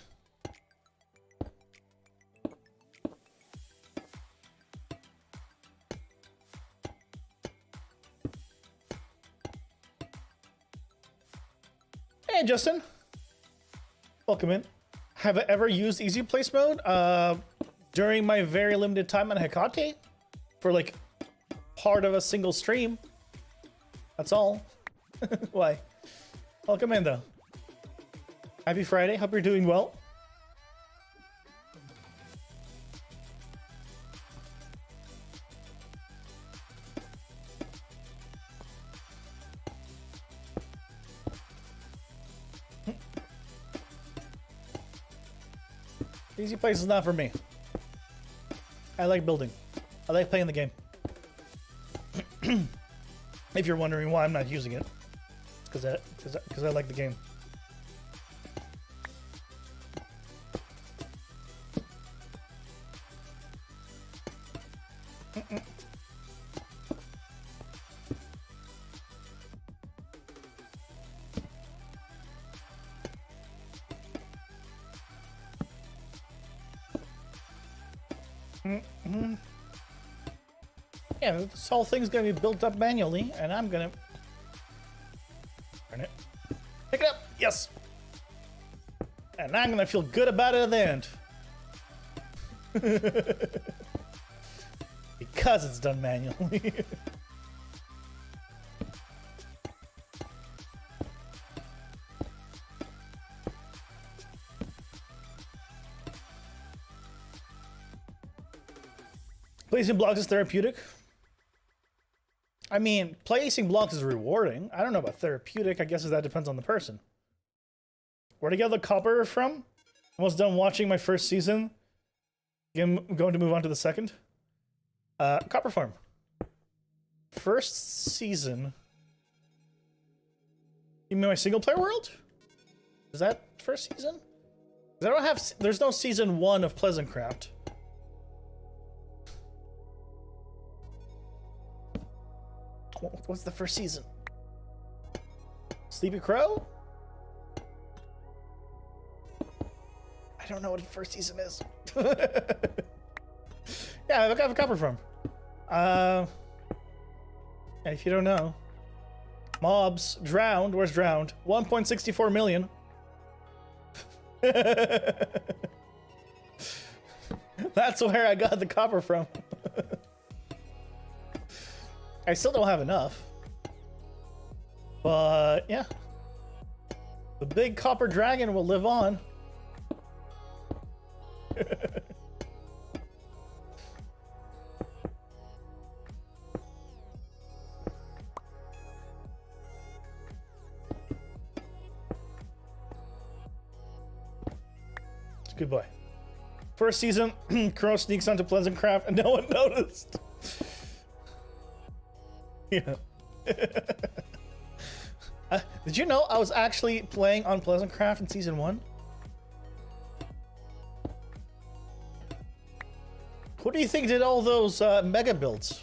Hey, Justin. Welcome in. Have I ever used easy place mode? During my very limited time on Hecate? For like part of a single stream. That's all. Why? Welcome in, though. Happy Friday. Hope you're doing well. Easy place is not for me. I like building. I like playing the game. If you're wondering why I'm not using it, because I like the game. Yeah, this whole thing's gonna be built up manually, and I'm gonna turn it. Pick it up, yes. And I'm gonna feel good about it at the end. Because it's done manually. Placing blocks is therapeutic. I mean, placing blocks is rewarding. I don't know about therapeutic. I guess that depends on the person. Where'd I get the copper from? Almost done watching my first season. I'm going to move on to the second. Copper farm. First season. You mean my single player world? Is that first season? 'Cause I don't have. There's no season 1 of PleasantCraft. What's the first season? Sleepy Crow? I don't know what the first season is. Yeah, I have a copper farm. If you don't know, mobs drowned. Where's drowned? 1.64 million. That's where I got the copper from. I still don't have enough. But, yeah. The big copper dragon will live on. Good boy. First season, Crow sneaks onto PleasantCraft and no one noticed. Yeah. Did you know I was actually playing on PleasantCraft in season 1? Who do you think did all those mega builds?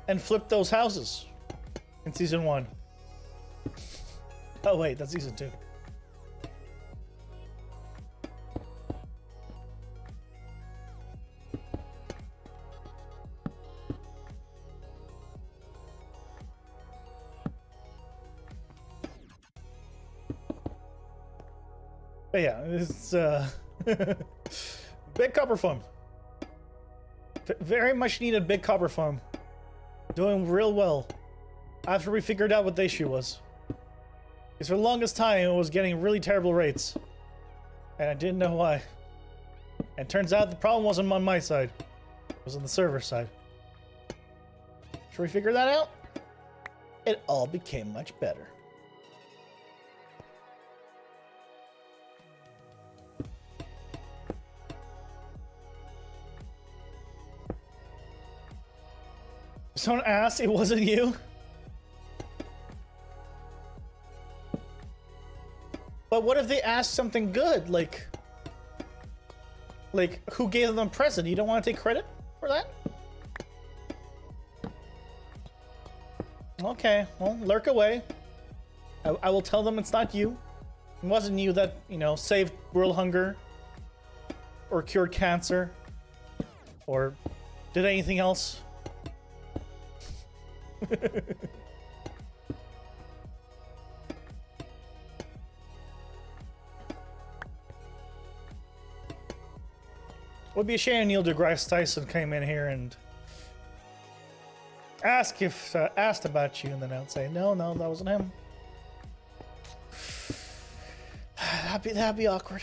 And flipped those houses in season 1? Oh wait, that's season 2. But yeah, it's big copper farm. Very much needed big copper farm. Doing real well. After we figured out what the issue was. Because for the longest time it was getting really terrible rates. And I didn't know why. And turns out the problem wasn't on my side. It was on the server side. Should we figure that out? It all became much better. Someone asked, it wasn't you? But what if they asked something good? Like who gave them a present? You don't want to take credit for that? Okay, well, lurk away. I will tell them it's not you. It wasn't you that, you know, saved world hunger. Or cured cancer. Or did anything else. Would be a shame Neil deGrasse Tyson came in here and asked about you, and then I'd say no, that wasn't him. That'd be awkward.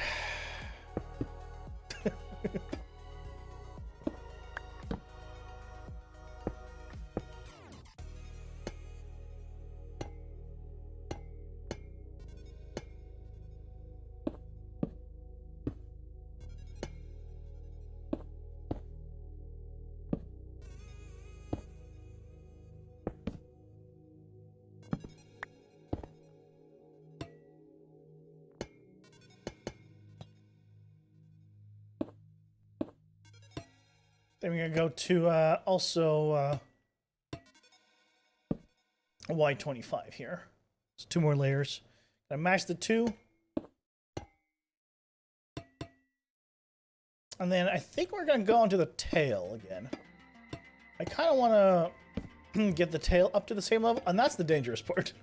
Then we're gonna go to also Y25 here. So 2 more layers. Gonna match the 2. And then I think we're gonna go onto the tail again. I kind of want to get the tail up to the same level, and that's the dangerous part.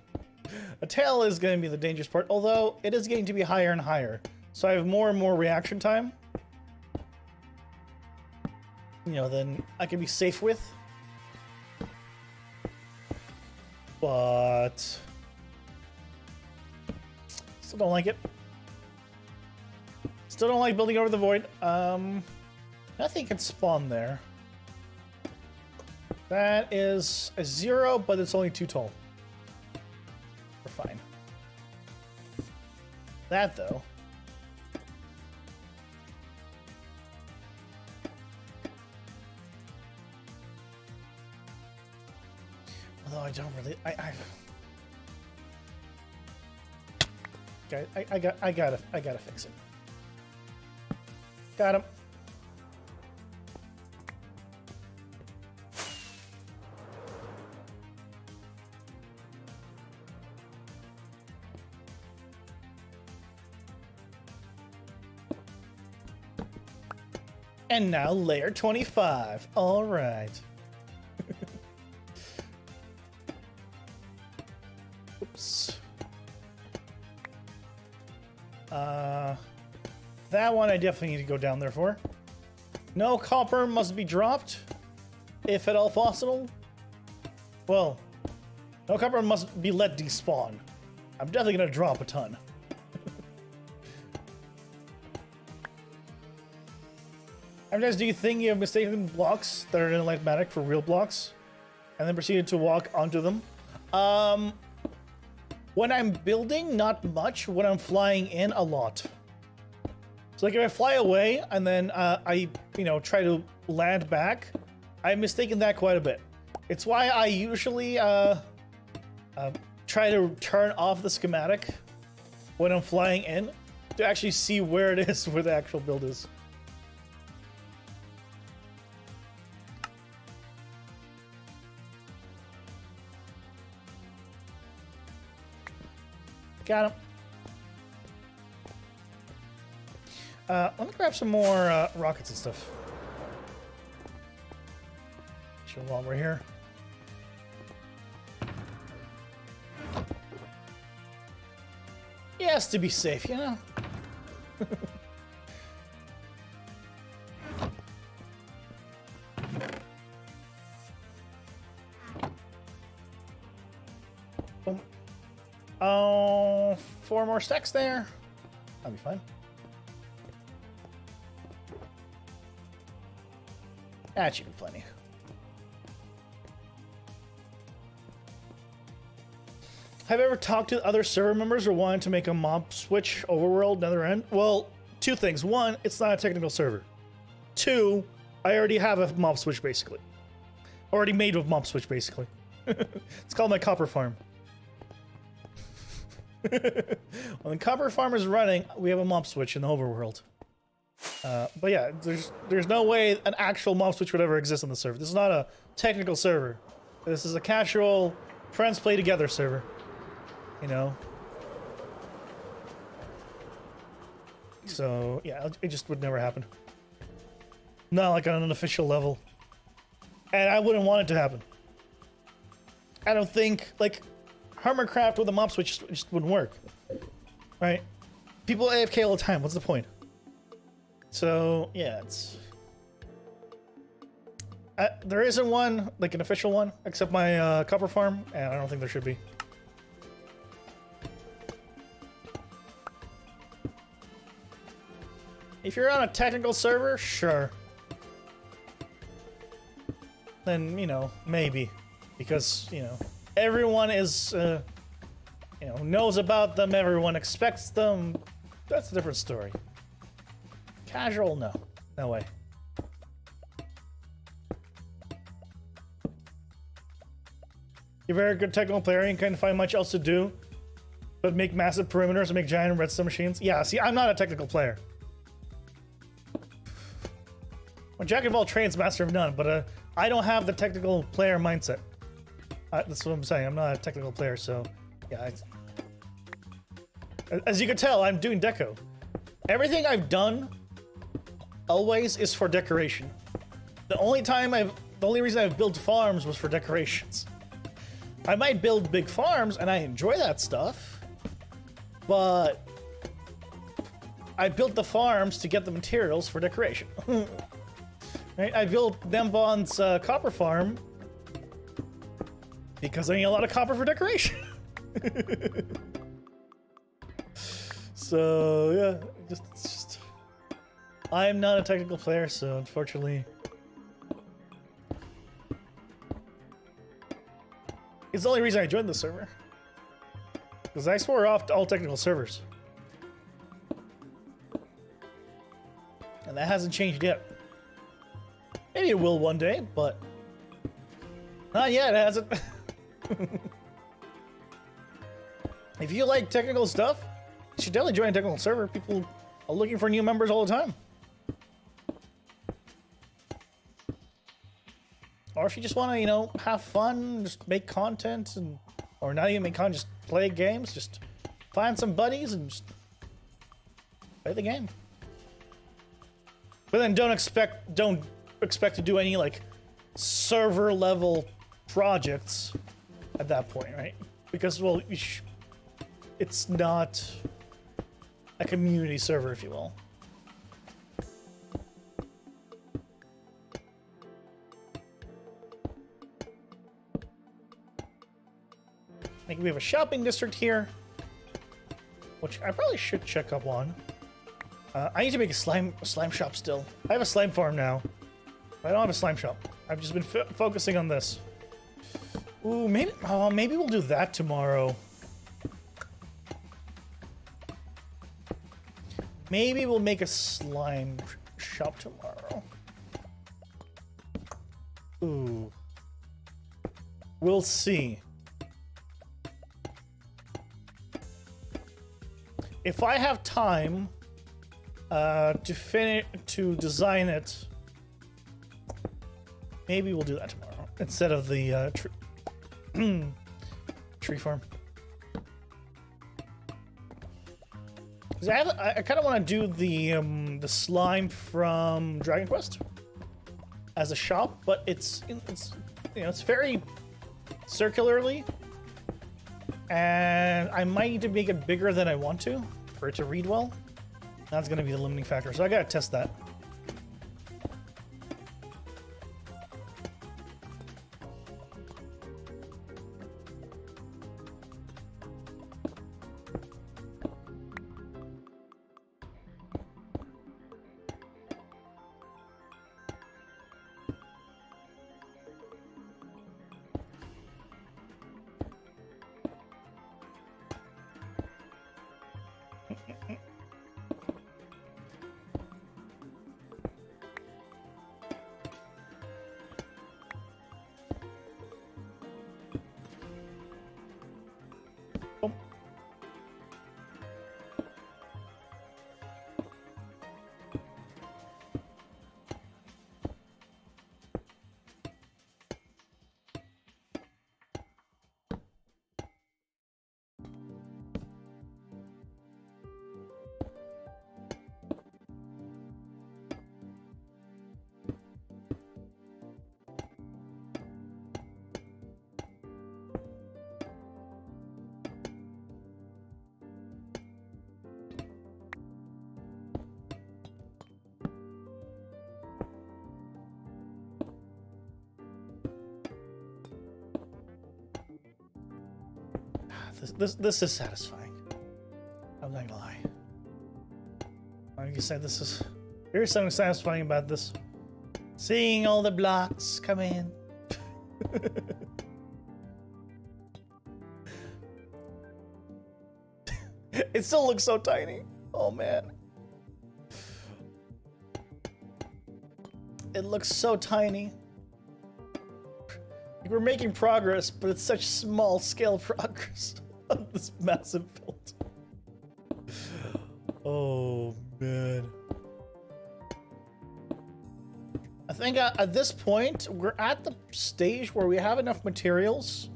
The tail is gonna be the dangerous part, although it is getting to be higher and higher. So I have more and more reaction time. You know, then I can be safe with. But still don't like it. Still don't like building over the void. Nothing can spawn there. That is a 0, but it's only 2 tall. We're fine. That though. Although I don't really, I gotta fix it. Got him. And now layer 25. All right. Oops. That one I definitely need to go down there for. No copper must be dropped, if at all possible. Well, no copper must be let despawn. I'm definitely gonna drop a ton. Sometimes do you think you have mistaken blocks that are enigmatic for real blocks, and then proceeded to walk onto them? When I'm building, not much. When I'm flying in, a lot. So like if I fly away and then I try to land back, I've mistaken that quite a bit. It's why I usually try to turn off the schematic when I'm flying in to actually see where it is, where the actual build is. Got him. Let me grab some more rockets and stuff. Sure, while we're here. Yes, to be safe, you know? Boom. Oh, 4 more stacks there. That'll be fine. That should be plenty. Have you ever talked to other server members or wanted to make a mob switch overworld nether end? Well, 2 things. 1, it's not a technical server. 2, I already have a mob switch basically. Already made with mob switch basically. It's called my copper farm. When the copper farm is running, we have a mob switch in the overworld. But yeah, there's no way an actual mob switch would ever exist on the server. This is not a technical server. This is a casual friends play together server. You know? So, yeah, it just would never happen. Not like on an official level. And I wouldn't want it to happen. I don't think, like, PleasantCraft with a mob switch just wouldn't work. Right? People AFK all the time. What's the point? So, yeah, it's... there isn't one, like an official one, except my copper farm, and I don't think there should be. If you're on a technical server, sure. Then, you know, maybe. Because, you know, everyone is, you know, knows about them, everyone expects them. That's a different story. Casual, no. No way. You're a very good technical player and can't find much else to do but make massive perimeters and make giant redstone machines. Yeah, see, I'm not a technical player. I'm jack of all trades, master of none, but I don't have the technical player mindset. That's what I'm saying. I'm not a technical player, so yeah. As you can tell, I'm doing deco. Everything I've done always is for decoration. The only reason I've built farms was for decorations. I might build big farms, and I enjoy that stuff, but I built the farms to get the materials for decoration. Right? I built Nembon's copper farm because I need a lot of copper for decoration. So yeah, it's just I'm not a technical player, so unfortunately, it's the only reason I joined the server. Because I swore off to all technical servers, and that hasn't changed yet. Maybe it will one day, but not yet, has it? If you like technical stuff, you should definitely join a technical server. People are looking for new members all the time. Or if you just want to, you know, have fun, just make content, or not even make content, just play games, just find some buddies and just play the game. But then don't expect to do any like server level projects at that point, right? Because, well, it's not a community server, if you will. we have a shopping district here, which I probably should check up on. I need to make a slime shop still. I have a slime farm now. I don't have a slime shop. I've just been focusing on this. Ooh, maybe we'll do that tomorrow. Maybe we'll make a slime shop tomorrow. Ooh. We'll see. If I have time to design it, maybe we'll do that tomorrow instead of the tree farm. I kind of want to do the slime from Dragon Quest as a shop, but it's very circularly, and I might need to make it bigger than I want to for it to read well. That's going to be the limiting factor, so I gotta test that. This is satisfying. I'm not gonna lie. Like you said, there's something satisfying about this. Seeing all the blocks come in. It still looks so tiny. Oh man. It looks so tiny. We're making progress, but it's such small scale progress on this massive build. Oh man. I think at this point, we're at the stage where we have enough materials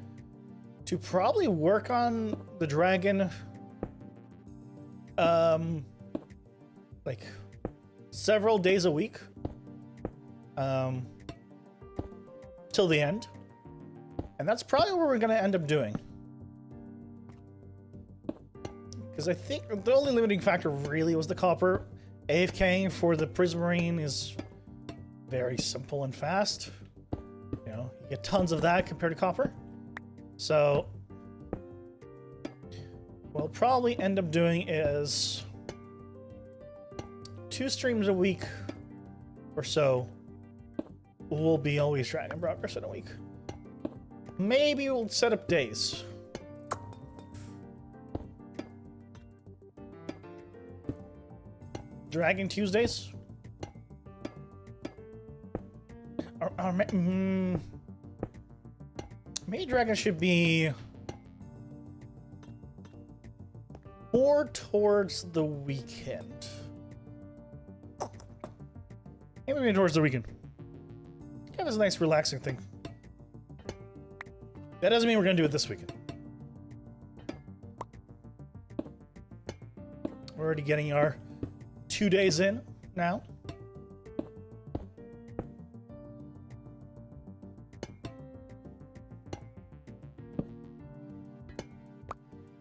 to probably work on the dragon like several days a week till the end. And that's probably what we're going to end up doing. Because I think the only limiting factor really was the copper. AFKing for the Prismarine is very simple and fast. You know, you get tons of that compared to copper. So what we'll probably end up doing is 2 streams a week or so will be always Dragon Progress in a week. Maybe we'll set up days. Dragon Tuesdays? Maybe Dragon should be more towards the weekend. Maybe towards the weekend. Kind of a nice relaxing thing. That doesn't mean we're going to do it this weekend. We're already getting our 2 days in now.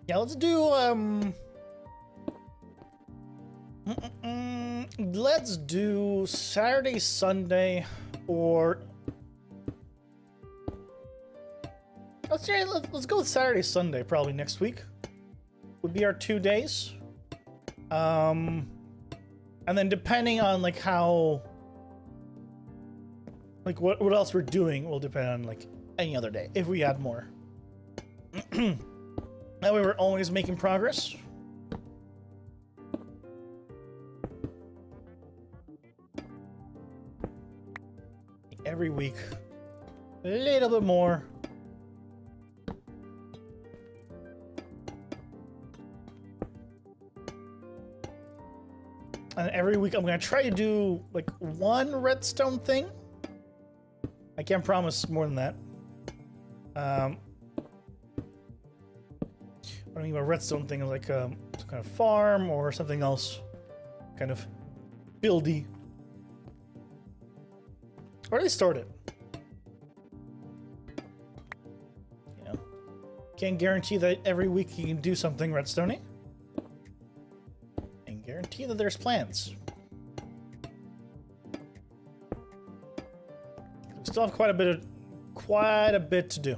Yeah, let's do, let's do Saturday, Sunday, or let's go with Saturday, Sunday, probably next week. Would be our 2 days. And then depending on like how, like what else we're doing will depend on like any other day if we add more. That way we're always making progress. Every week, a little bit more. And every week I'm gonna try to do like one redstone thing. I can't promise more than that. What I mean by redstone thing is like some kind of farm or something else, kind of buildy. Already started. You know, can't guarantee that every week you can do something redstone-y. And guarantee that there's plans. We still have quite a bit to do.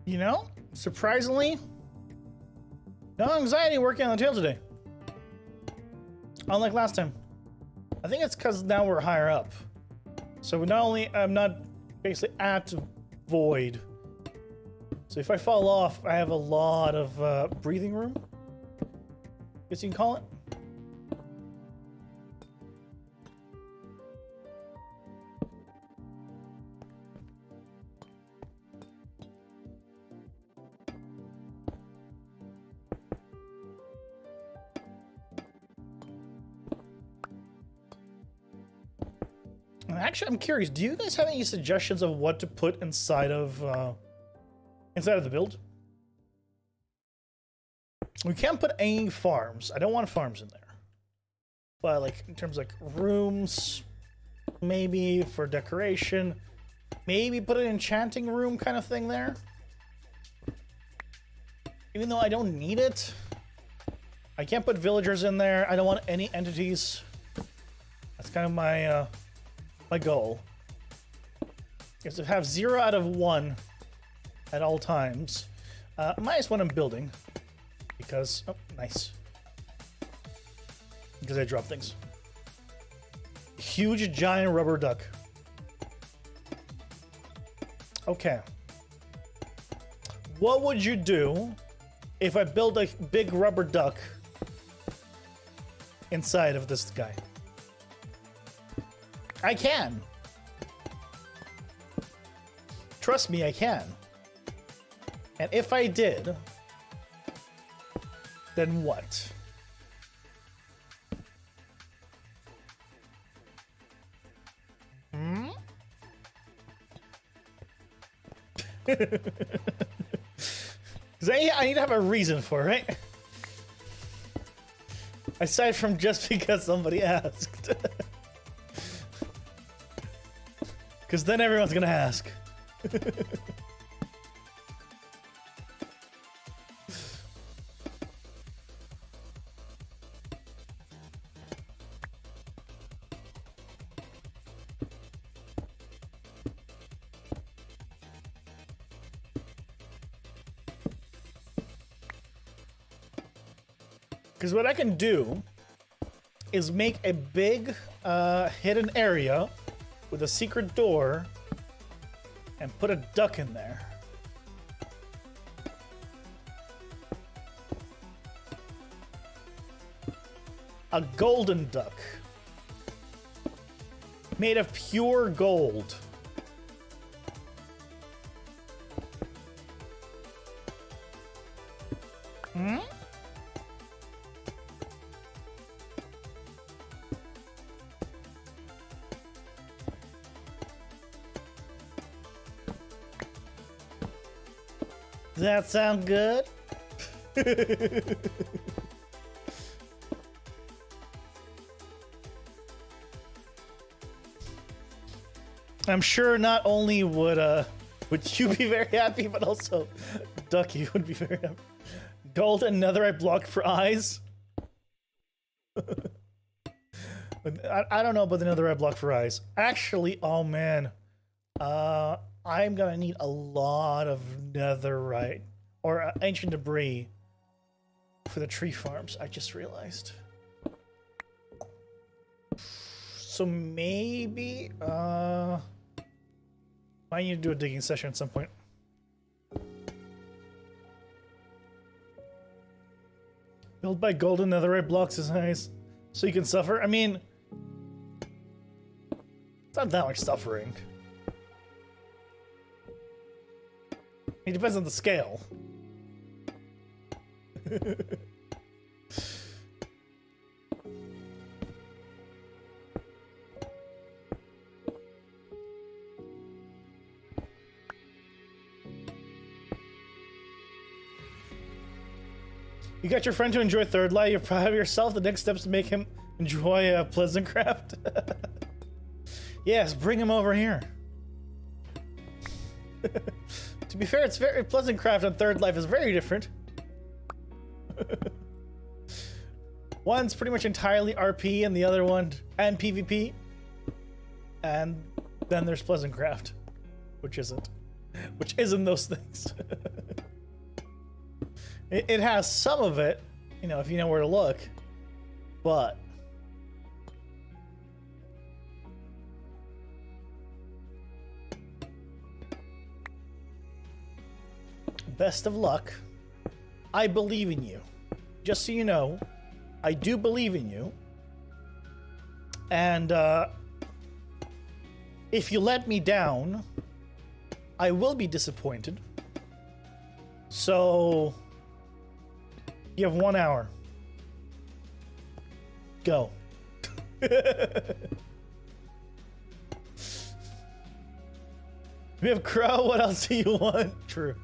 You know, surprisingly, no anxiety working on the tail today. Unlike last time. I think it's because now we're higher up. So not only I'm not basically at void. So if I fall off, I have a lot of breathing room. Guess you can call it. Actually, I'm curious. Do you guys have any suggestions of what to put inside of the build? We can't put any farms. I don't want farms in there. But like in terms of like rooms, maybe for decoration, maybe put an enchanting room kind of thing there. Even though I don't need it, I can't put villagers in there. I don't want any entities. That's kind of my my goal is to have 0 out of 1 at all times. Minus when I'm building. Because, oh, nice. Because I drop things. Huge, giant rubber duck. Okay. What would you do if I build a big rubber duck inside of this guy? I can. Trust me, I can. And if I did, then what? Hmm? Because I need to have a reason for it, right? Aside from just because somebody asked. Because then everyone's gonna ask. Because what I can do is make a big hidden area with a secret door and put a duck in there. A golden duck. Made of pure gold. Hmm? Does that sound good? I'm sure not only would you be very happy, but also Ducky would be very happy. Gold and netherite block for eyes. I don't know about the netherite block for eyes. Actually, oh man. I'm gonna need a lot of netherite or ancient debris for the tree farms. I just realized. So maybe I need to do a digging session at some point. Built by golden netherite blocks is nice, so you can suffer. I mean, it's not that much suffering. It depends on the scale. You got your friend to enjoy Third Light. You're proud of yourself. The next step is to make him enjoy PleasantCraft. Yes, bring him over here. To be fair, it's very PleasantCraft and Third Life is very different. One's pretty much entirely RP, and the other one and PvP. And then there's PleasantCraft, which isn't those things. It has some of it, you know, if you know where to look, but best of luck. I believe in you. Just so you know, I do believe in you. And if you let me down, I will be disappointed. So you have 1 hour. Go. We have Crow. What else do you want? True.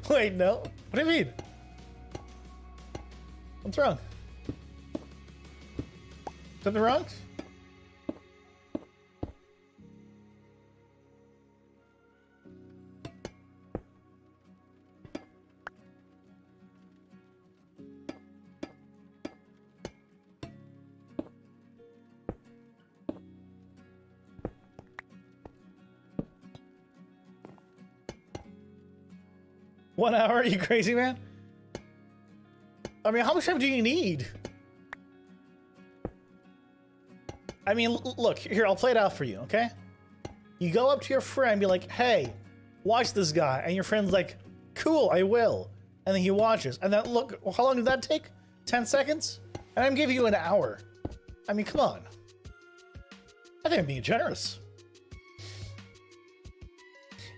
Wait, no. What do you mean? What's wrong? Something wrong? One hour? Are you crazy, man? I mean, how much time do you need? I mean, look, here, I'll play it out for you, okay? You go up to your friend, be like, hey, watch this guy. And your friend's like, cool, I will. And then he watches. And then, look, how long did that take? 10 seconds? And I'm giving you an hour. I mean, come on. I think I'm being generous.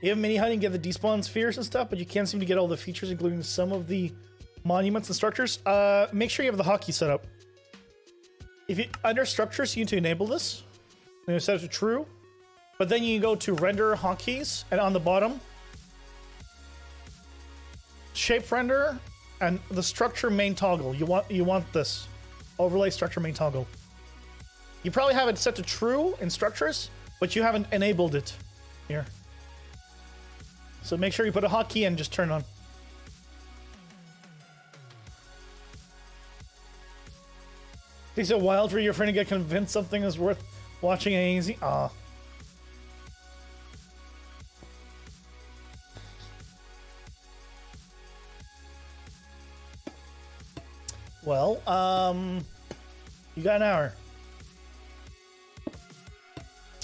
You have mini hunting, get the despawn spheres and stuff, but you can't seem to get all the features, including some of the monuments and structures. Make sure you have the hotkey set up. If you under structures, you need to enable this. And set it to true. But then you go to render hotkeys, and on the bottom, shape render and the structure main toggle. You want this overlay structure main toggle. You probably have it set to true in structures, but you haven't enabled it here. So make sure you put a hotkey and just turn on. Takes a while for your friend to get convinced something is worth watching easy. Ah. Well, you got an hour.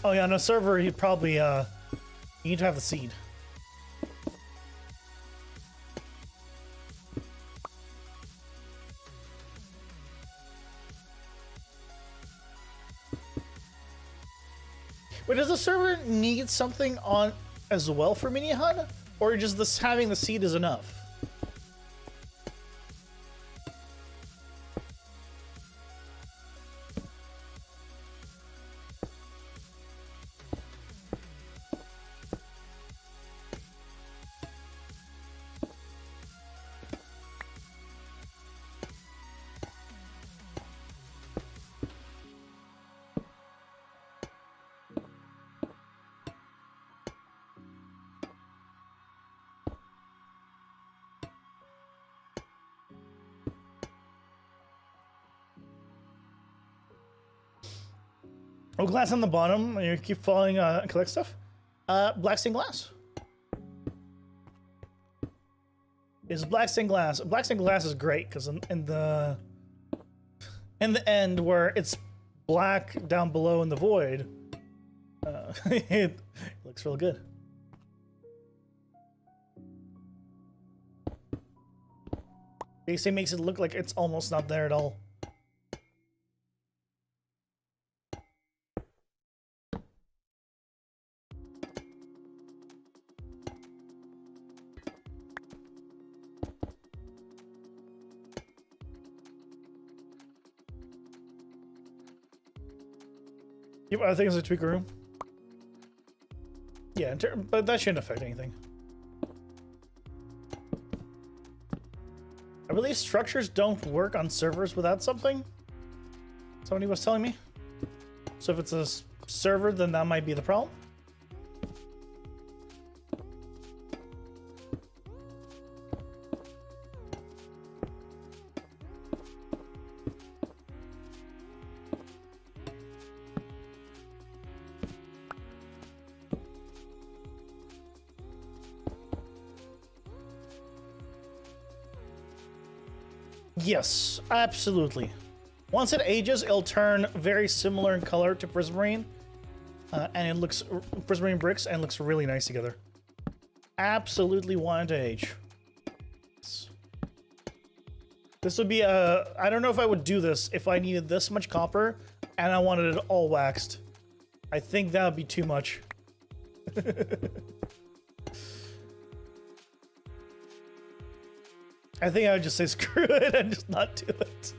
Oh yeah, on a server, you probably you need to have the seed. But does the server need something on as well for mini HUD, or just this having the seed is enough? Oh, glass on the bottom. You keep falling, collect stuff. Black stained glass. Is black stained glass. Black stained glass is great because in the end where it's black down below in the void, it looks real good. Basically makes it look like it's almost not there at all. I think it's a tweaker room. Yeah, but that shouldn't affect anything. I believe structures don't work on servers without something. Somebody was telling me. So if it's a server, then that might be the problem. Yes, absolutely. Once it ages, it'll turn very similar in color to Prismarine, and it looks Prismarine bricks and looks really nice together. Absolutely want it to age. This would be a. I don't know if I would do this if I needed this much copper and I wanted it all waxed. I think that would be too much. I think I would just say screw it and just not do it.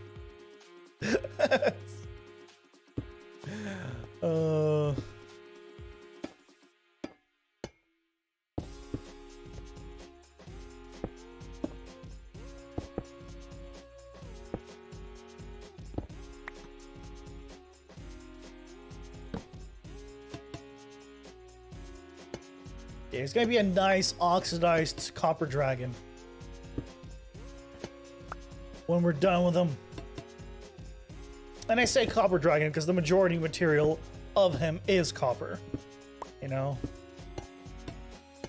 Yeah, it's gonna be a nice oxidized copper dragon when we're done with him. And I say copper dragon because the majority material of him is copper. You know?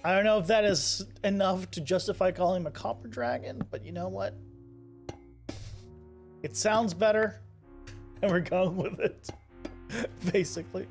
I don't know if that is enough to justify calling him a copper dragon, but you know what? It sounds better, and we're going with it. Basically.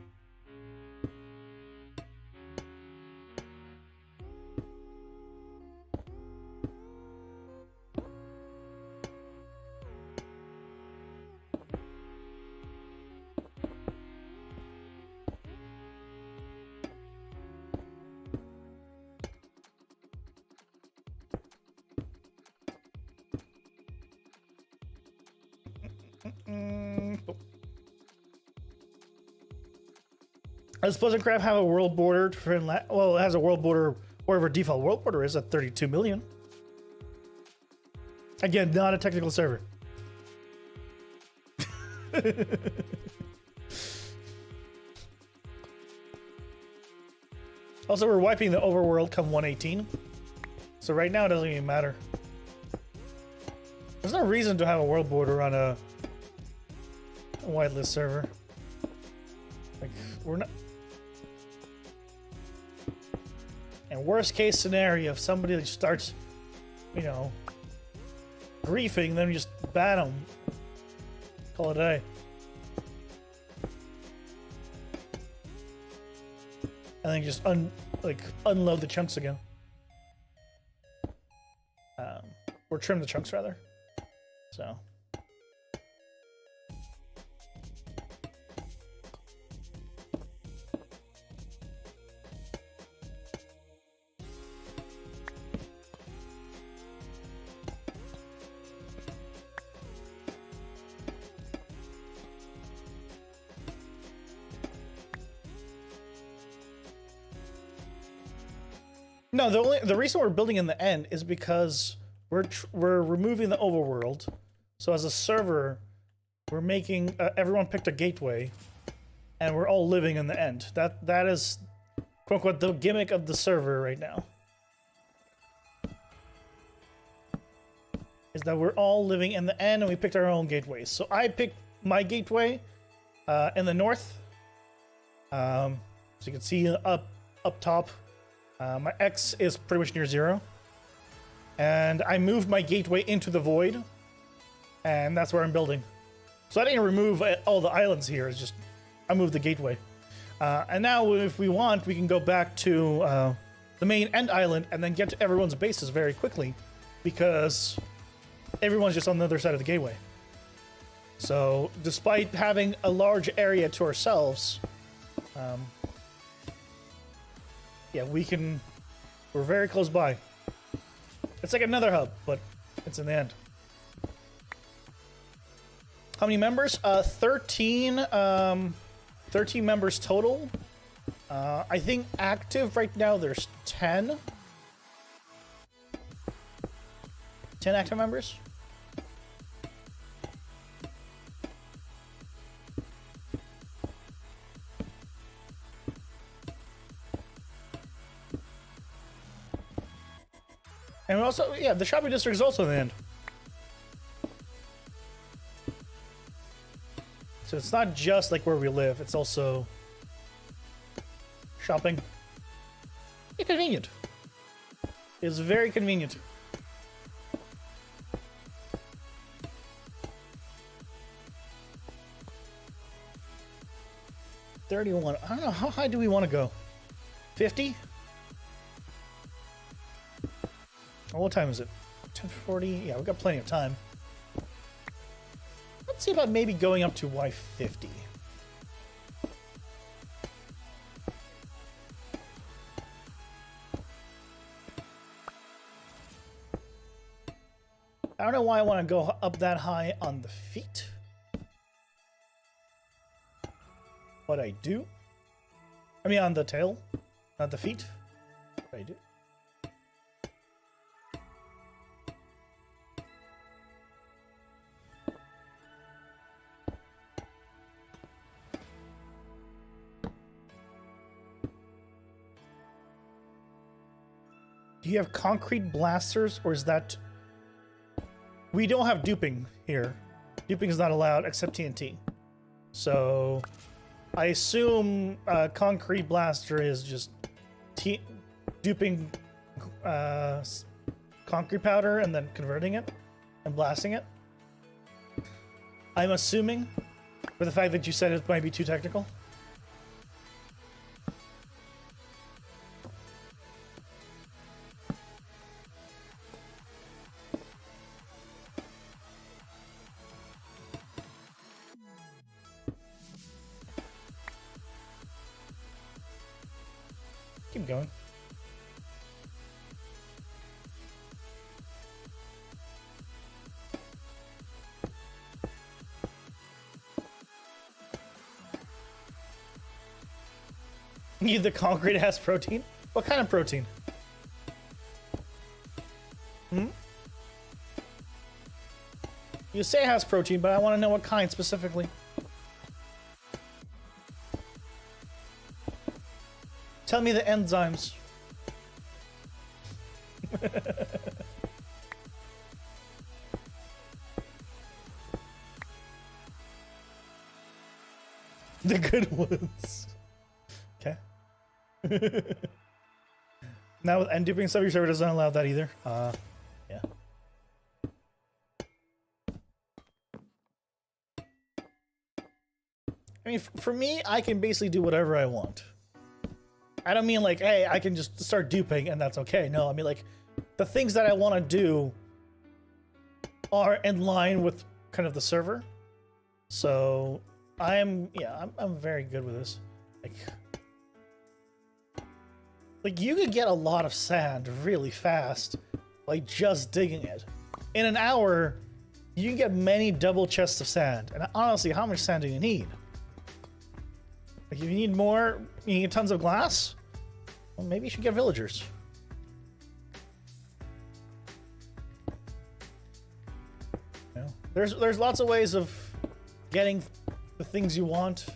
Does PleasantCraft have a world border for well, it has a world border wherever default world border is at 32 million. Again, not a technical server. Also, we're wiping the overworld come 118. So right now it doesn't even matter. There's no reason to have a world border on a whitelist server. Like, we're not. And worst case scenario, if somebody starts, you know, griefing, then we just ban them. Call it a day. then just unload the chunks again. Or trim the chunks rather. So. No, the reason we're building in the end is because we're removing the overworld. So as a server, we're making everyone picked a gateway, and we're all living in the end. That is quote unquote the gimmick of the server right now. Is that we're all living in the end, and we picked our own gateways. So I picked my gateway in the north. So you can see up top. My X is pretty much near 0. And I moved my gateway into the void. And that's where I'm building. So I didn't remove all the islands here. It's just, I moved the gateway. And now if we want, we can go back to the main end island and then get to everyone's bases very quickly. Because everyone's just on the other side of the gateway. So despite having a large area to ourselves... yeah, we're very close by. It's like another hub, but it's in the end. How many members? 13 members total. I think active right now there's 10. 10 active members. And also, yeah, the shopping district is also in the end. So it's not just like where we live, it's also shopping. It's convenient. It's very convenient. $31. I don't know, how high do we want to go? 50? Oh, what time is it? 10:40? Yeah, we've got plenty of time. Let's see about maybe going up to Y50. I don't know why I want to go up that high on the feet. But I do. I mean on the tail, not the feet. But I do. Do you have concrete blasters, or is that... We don't have duping here. Duping is not allowed except TNT. So I assume concrete blaster is just duping concrete powder and then converting it and blasting it. I'm assuming, for the fact that you said it might be too technical. Keep going. The concrete has protein? What kind of protein? You say it has protein, but I want to know what kind specifically. Tell me the enzymes. The good ones. Okay. Now with end duping stuff, your server doesn't allow that either. Yeah. I mean, for me, I can basically do whatever I want. I don't mean like, hey, I can just start duping and that's okay. No, I mean like the things that I want to do are in line with kind of the server. So I'm very good with this. Like you could get a lot of sand really fast by just digging it. In an hour, you can get many double chests of sand. And honestly, how much sand do you need? Like if you need more, you need tons of glass? Well, maybe you should get villagers. You know, there's lots of ways of getting the things you want.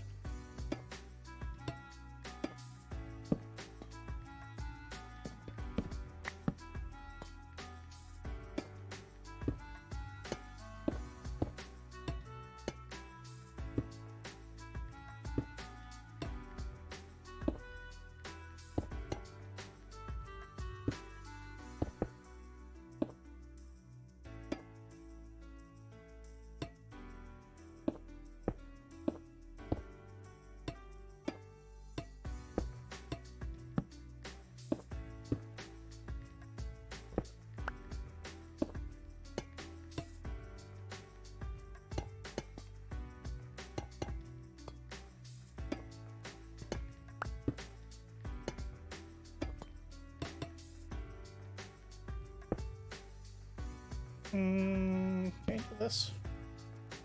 Can I do this?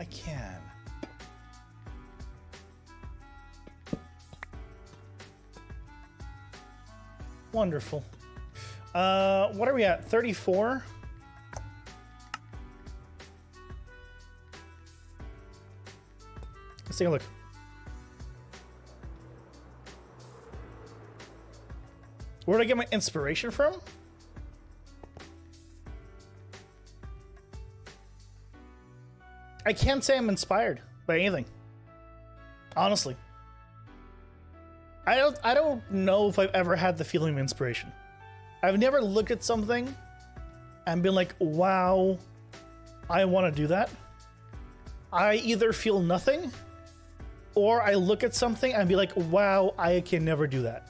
I can. Wonderful. What are we at? 34? Let's take a look. Where did I get my inspiration from? I can't say I'm inspired by anything. Honestly. I don't know if I've ever had the feeling of inspiration. I've never looked at something and been like, wow, I want to do that. I either feel nothing or I look at something and be like, wow, I can never do that.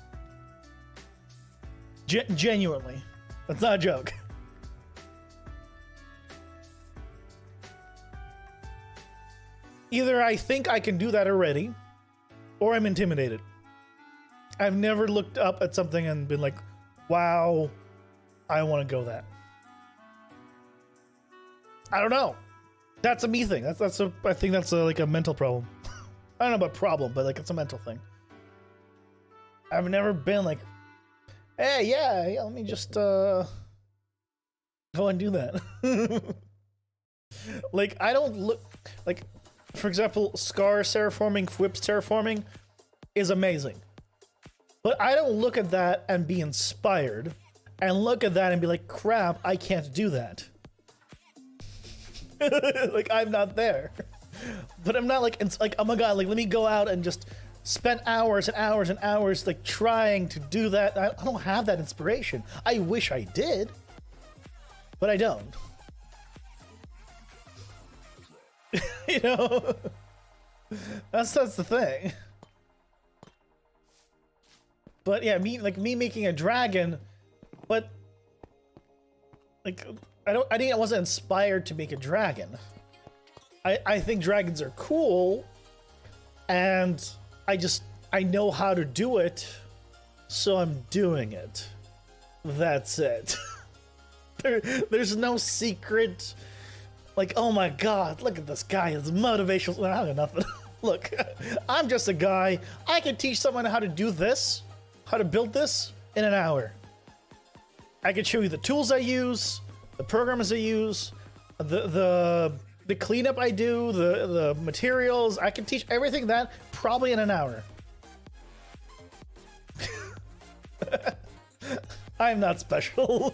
Genuinely. That's not a joke. Either I think I can do that already, or I'm intimidated. I've never looked up at something and been like, wow, I want to go that. I don't know. That's a me thing. I think that's like a mental problem. I don't know about problem, but like it's a mental thing. I've never been like, hey, yeah, let me just go and do that. Like, I don't look like, for example, Scar terraforming, Whips terraforming is amazing. But I don't look at that and be inspired and look at that and be like, crap, I can't do that. Like, I'm not there. But I'm not like, it's like, oh my god, like, let me go out and just spend hours and hours and hours like trying to do that. I don't have that inspiration. I wish I did, but I don't. You know, that's the thing. But yeah, me making a dragon, but like I wasn't inspired to make a dragon. I think dragons are cool, and I know how to do it, so I'm doing it. That's it. There's no secret. Like, oh my god, look at this guy, his motivational. I got nothing. Look, I'm just a guy. I can teach someone how to do this, how to build this in an hour. I can show you the tools I use, the programs I use, the cleanup I do, the materials. I can teach everything that probably in an hour. I'm not special.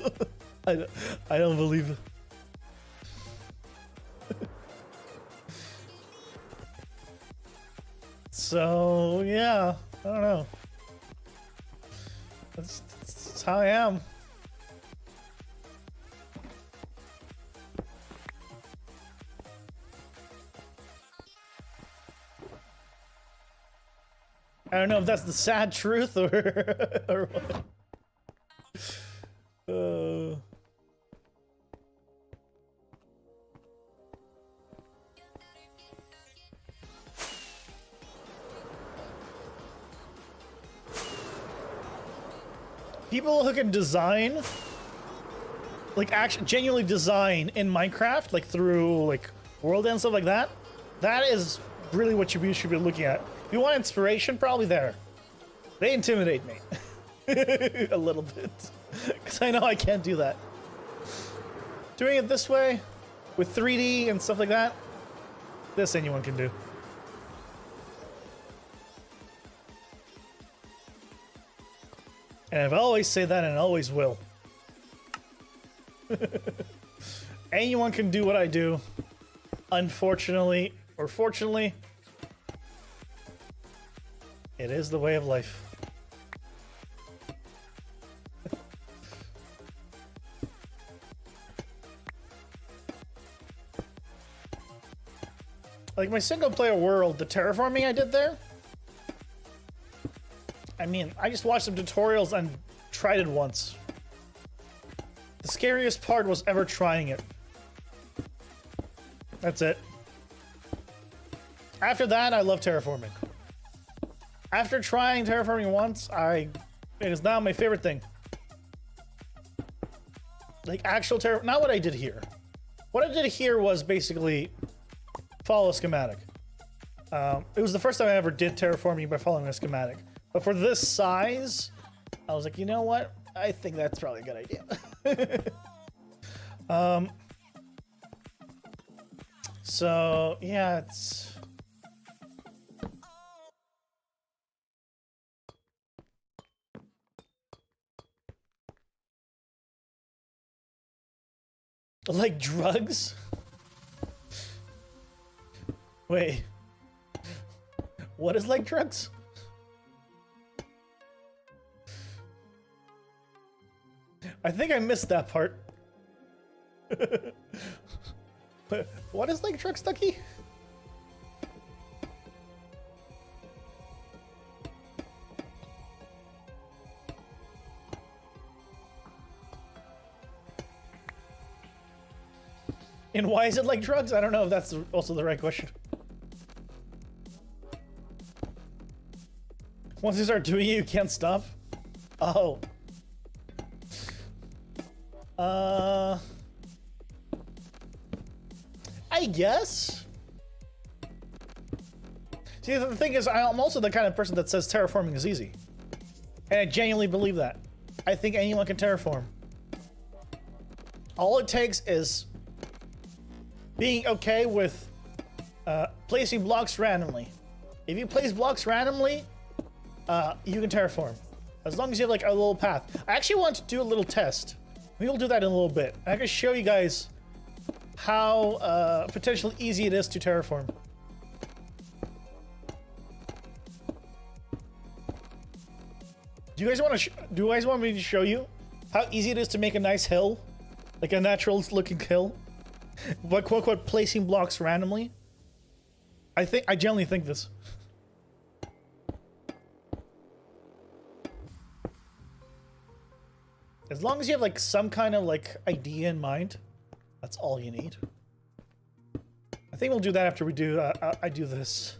I don't believe it. So, yeah, I don't know. That's how I am. I don't know if that's the sad truth or, or what. People who can design, like actually genuinely design in Minecraft, like through like world and stuff like that, that is really what you should be looking at. If you want inspiration, probably there. They intimidate me a little bit because I know I can't do that. Doing it this way with 3D and stuff like that, this anyone can do. And I've always say that and I always will. Anyone can do what I do. Unfortunately, or fortunately, it is the way of life. Like my single player world, the terraforming I did there, I mean, I just watched some tutorials and tried it once. The scariest part was ever trying it. That's it. After that, I love terraforming. After trying terraforming once, it is now my favorite thing. Like actual not what I did here. What I did here was basically follow a schematic. It was the first time I ever did terraforming by following a schematic. But for this size, I was like, you know what? I think that's probably a good idea. So yeah, it's like drugs. Wait, what is like drugs? I think I missed that part. But what is like drugs, Ducky? And why is it like drugs? I don't know if that's also the right question. Once you start doing it, you can't stop? Oh. I guess. See, the thing is, I'm also the kind of person that says terraforming is easy. And I genuinely believe that. I think anyone can terraform. All it takes is being okay with placing blocks randomly. If you place blocks randomly, you can terraform. As long as you have like a little path. I actually want to do a little test. We'll do that in a little bit. I can show you guys how potentially easy it is to terraform. Do you guys want me to show you how easy it is to make a nice hill, like a natural looking hill, but quote unquote placing blocks randomly? I genuinely think this. As long as you have like some kind of like idea in mind, that's all you need. I think we'll do that after we do I do this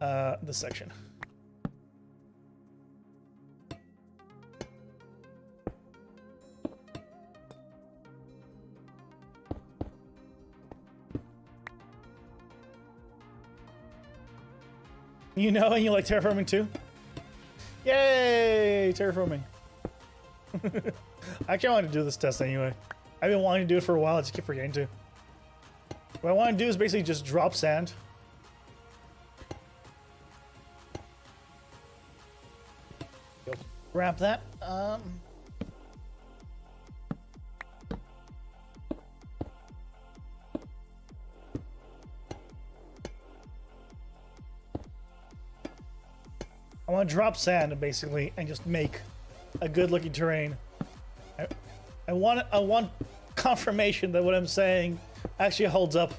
this section. You know, and you like terraforming too? Yay, terraforming. Actually, I want to do this test anyway. I've been wanting to do it for a while, I just keep forgetting to. What I want to do is basically just drop sand. Go grab that. I want to drop sand basically and just make a good looking terrain. I want confirmation that what I'm saying actually holds up.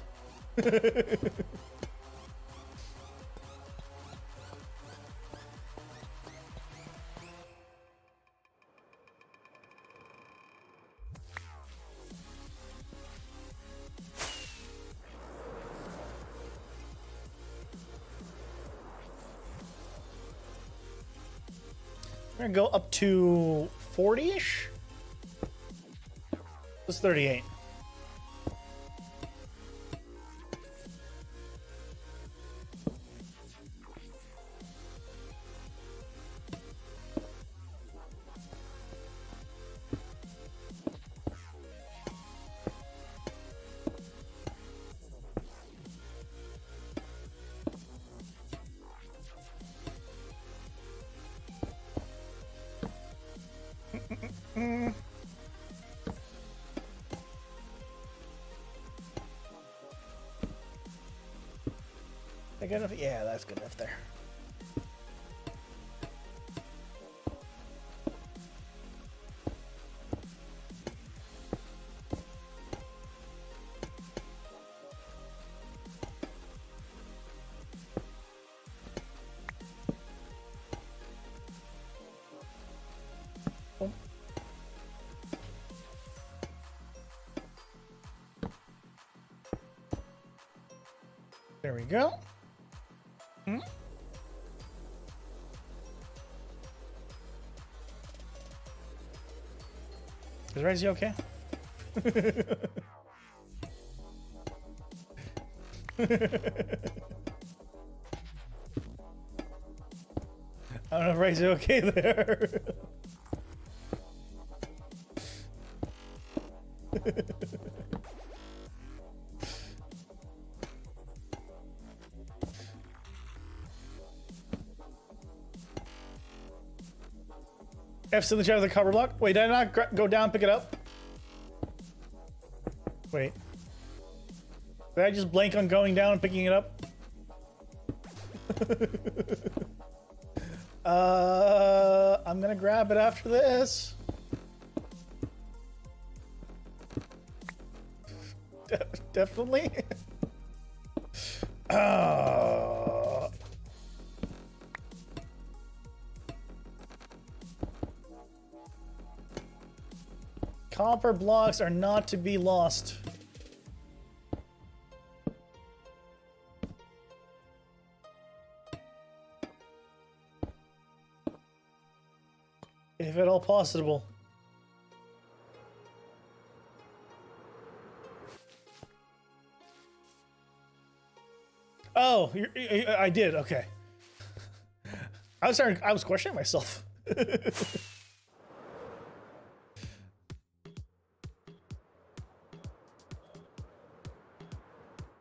I'm gonna go up to 40-ish. It's 38. Good enough? Yeah, that's good enough there. Boom. There we go. Is Razy okay? I don't know if Razy okay there. F's in the chat of the cover block. Wait, did I not go down and pick it up? Wait. Did I just blank on going down and picking it up? I'm gonna grab it after this. Definitely. Copper blocks are not to be lost. If at all possible. Oh, I did. Okay. I was questioning myself.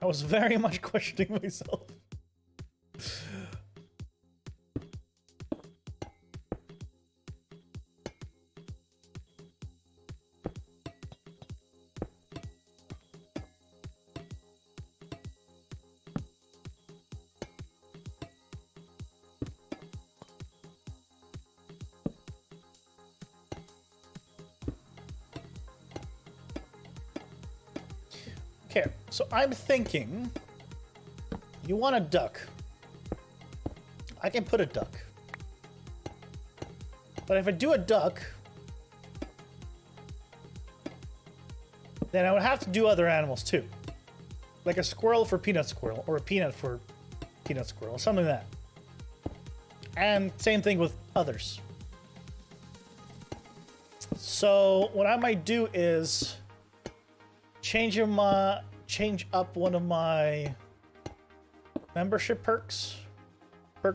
I was very much questioning myself. Okay, so I'm thinking you want a duck. I can put a duck. But if I do a duck, then I would have to do other animals too. Like a squirrel for peanut squirrel, or a peanut for peanut squirrel, something like that. And same thing with others. So what I might do is change up one of my membership perk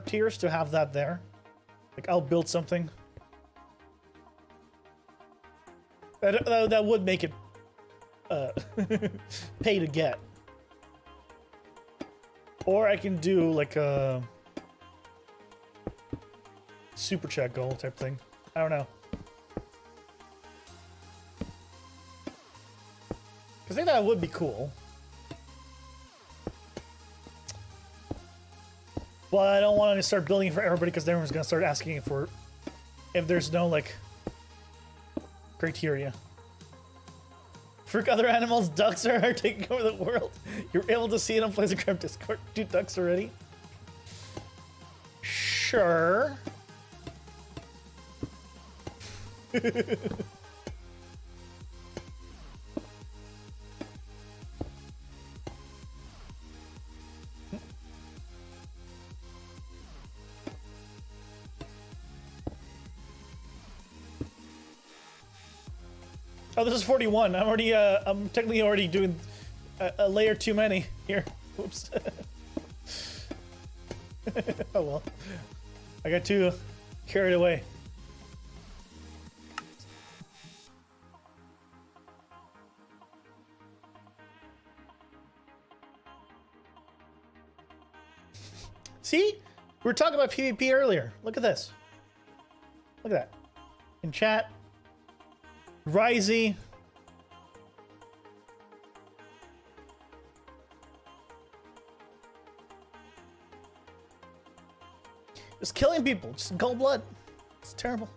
tiers to have that there. Like I'll build something that would make it pay to get. Or I can do like a super chat goal type thing. I don't know. I think that would be cool. But I don't want to start building it for everybody because everyone's going to start asking for if there's no, like, criteria. For other animals, ducks are taking over the world. You're able to see it on PleasantCraft Discord. Do ducks already? Sure. Oh, this is 41. I'm already, I'm technically already doing a layer too many here. Oops. Oh well. I got too carried away. See? We were talking about PvP earlier. Look at this. Look at that. In chat. Risey. Just killing people. Just in cold blood. It's terrible.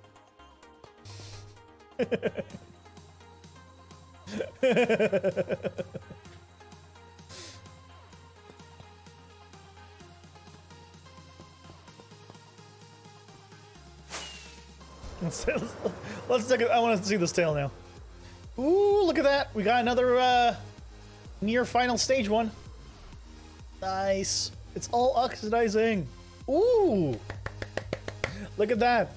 Let's take it. I want to see this tail now. Ooh, look at that. We got another near final stage one. Nice. It's all oxidizing. Ooh. Look at that.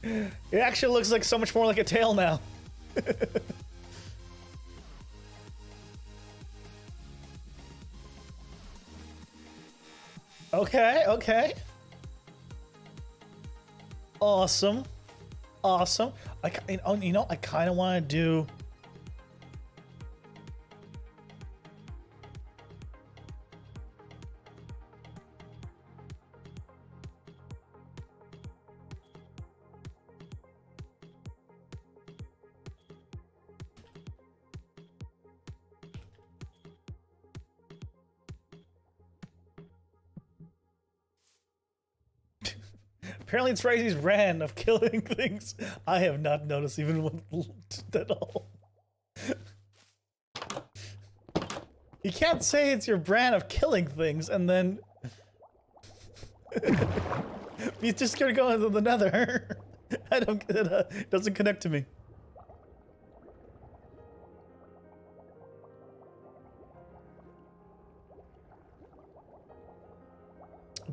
It actually looks like so much more like a tail now. Okay, okay. Awesome. Awesome. You know, I kind of want to do... Apparently it's Risey's brand of killing things. I have not noticed even one at all. You can't say it's your brand of killing things and then... He's just gonna go into the nether. I don't get it. It doesn't connect to me.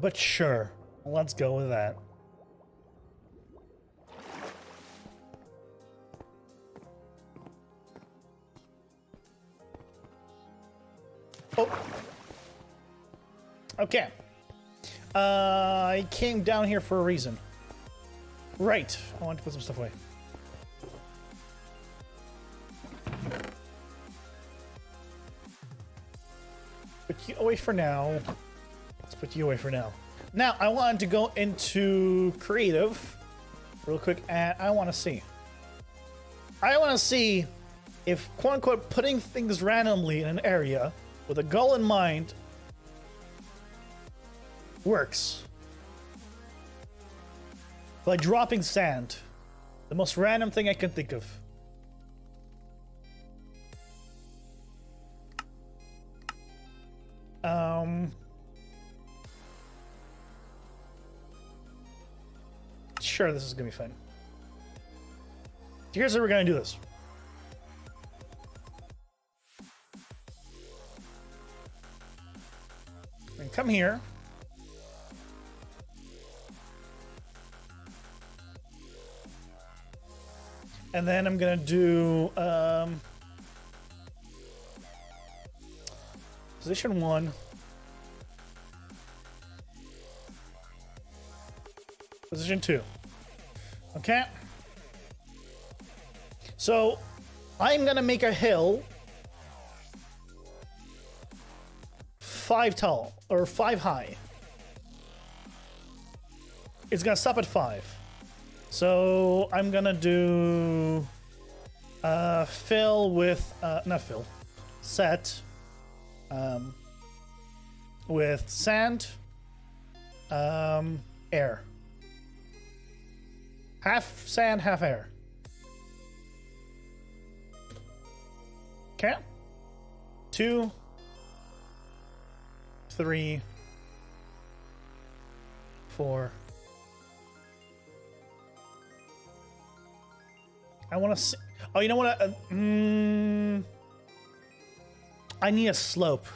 But sure, let's go with that. Oh. Okay. I came down here for a reason. Right. I want to put some stuff away. Put you away for now. Let's put you away for now. Now, I wanted to go into creative real quick, and I want to see. I want to see if, quote-unquote, putting things randomly in an area with a goal in mind works. By dropping sand. The most random thing I can think of. Sure, this is gonna be fun. Here's how we're gonna do this. And come here. And then I'm gonna do position 1. Position 2. Okay. So I'm gonna make a hill 5 tall or 5 high. It's gonna stop at 5. So I'm gonna do fill with not fill, set with sand, air. Half sand, half air. Okay. 2, 3, 4. I want to see. Oh, you know what? I need a slope,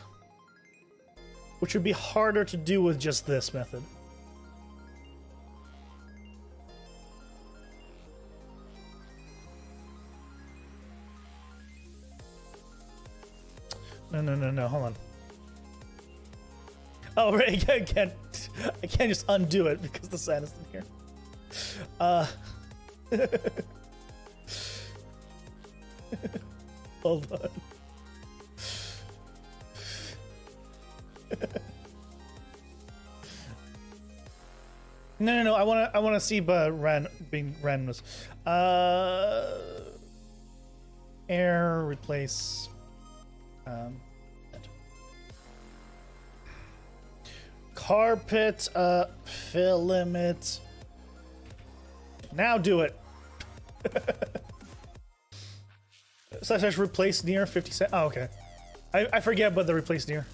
which would be harder to do with just this method. No, hold on. Oh, right, I can't just undo it because the sand is in here. Hold on. No. I wanna see being randomness. Air replace. Carpet. Fill limit. Now do it. / replace near 50 cent. Oh, okay. I forget about the replace near.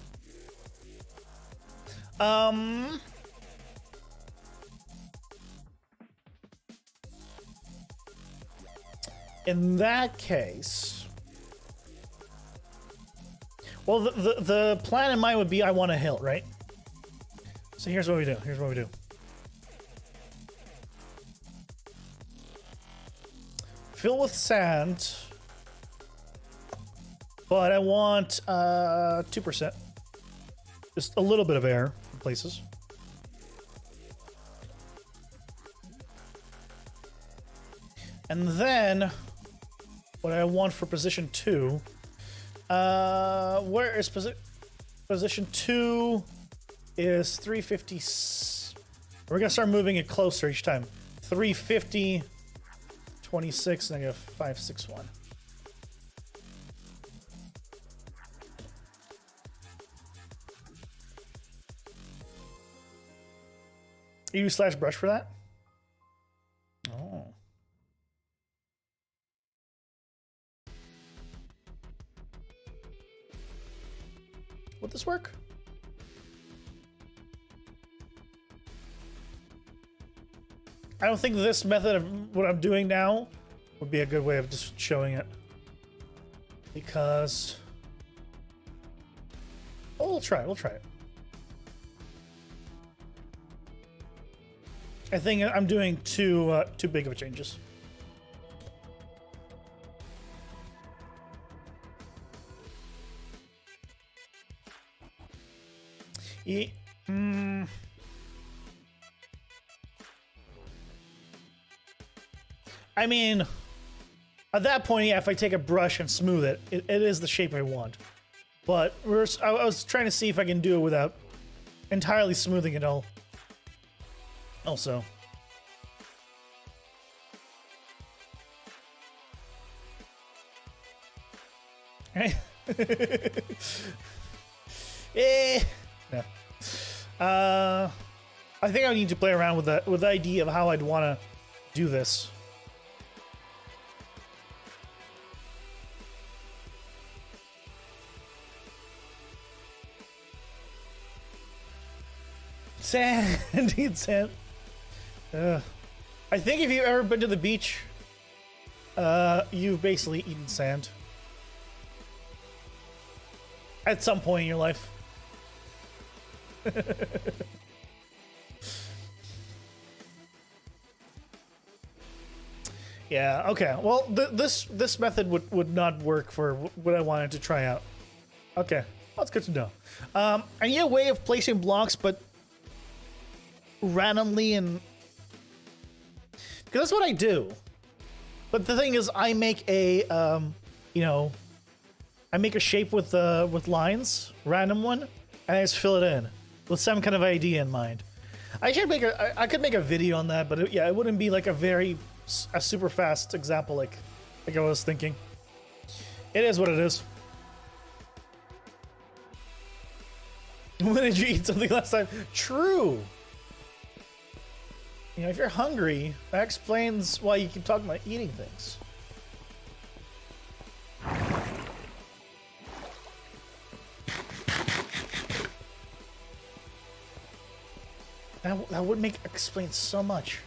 In that case, well, the plan in mind would be I want a hill, right? So here's what we do. Fill with sand, but I want 2%. Just a little bit of air in places. And then what I want for position 2, where is position 2 is 350. We're gonna start moving it closer each time. 350, 26, negative 561. You use /brush for that? Oh. Would this work? I don't think this method of what I'm doing now would be a good way of just showing it. Because... oh, we'll try it. I think I'm doing too big of a changes. I mean, at that point, yeah, if I take a brush and smooth it, it is the shape I want. But I was trying to see if I can do it without entirely smoothing it all. Also. Right? No. I think I need to play around with the idea of how I'd want to do this. Sand, indeed, sand. I think if you've ever been to the beach, you've basically eaten sand. At some point in your life. Yeah, okay. Well, this method would not work for what I wanted to try out. Okay, that's good to know. I need a way of placing blocks, but randomly, and because that's what I do. But the thing is, I make a I make a shape with lines, random one, and I just fill it in with some kind of idea in mind. I could make a video on that, but it wouldn't be like a super fast example like I was thinking. It is what it is. When did you eat something last time? True. You know, if you're hungry, that explains why you keep talking about eating things. That would explain so much.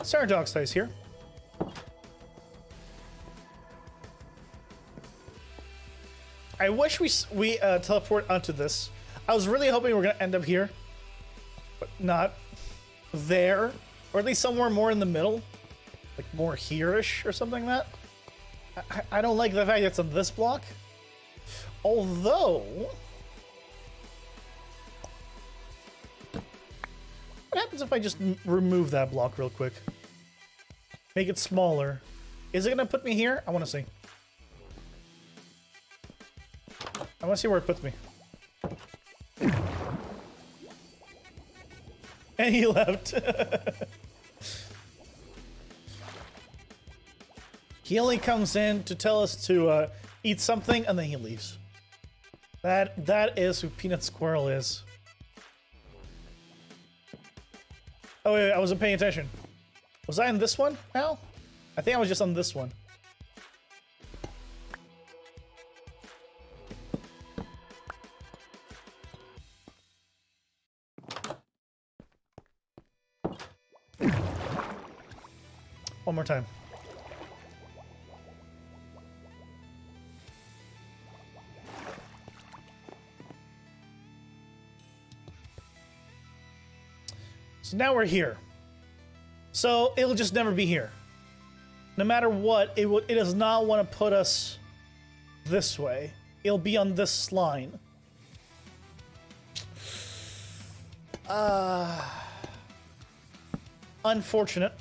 Sarah Dog Size here. I wish we teleport onto this. I was really hoping we were gonna end up here, but not there, or at least somewhere more in the middle, like more here-ish or something like that. I don't like the fact that it's on this block. Although, what happens if I just remove that block real quick? Make it smaller. Is it gonna put me here? I want to see. I want to see where it puts me. And he left. He only comes in to tell us to eat something, and then he leaves. That is who Peanut Squirrel is. Oh wait, I wasn't paying attention. Was I on this one now? I think I was just on this one. One more time. So now we're here. So it'll just never be here. No matter what, it does not want to put us this way. It'll be on this line. Unfortunate.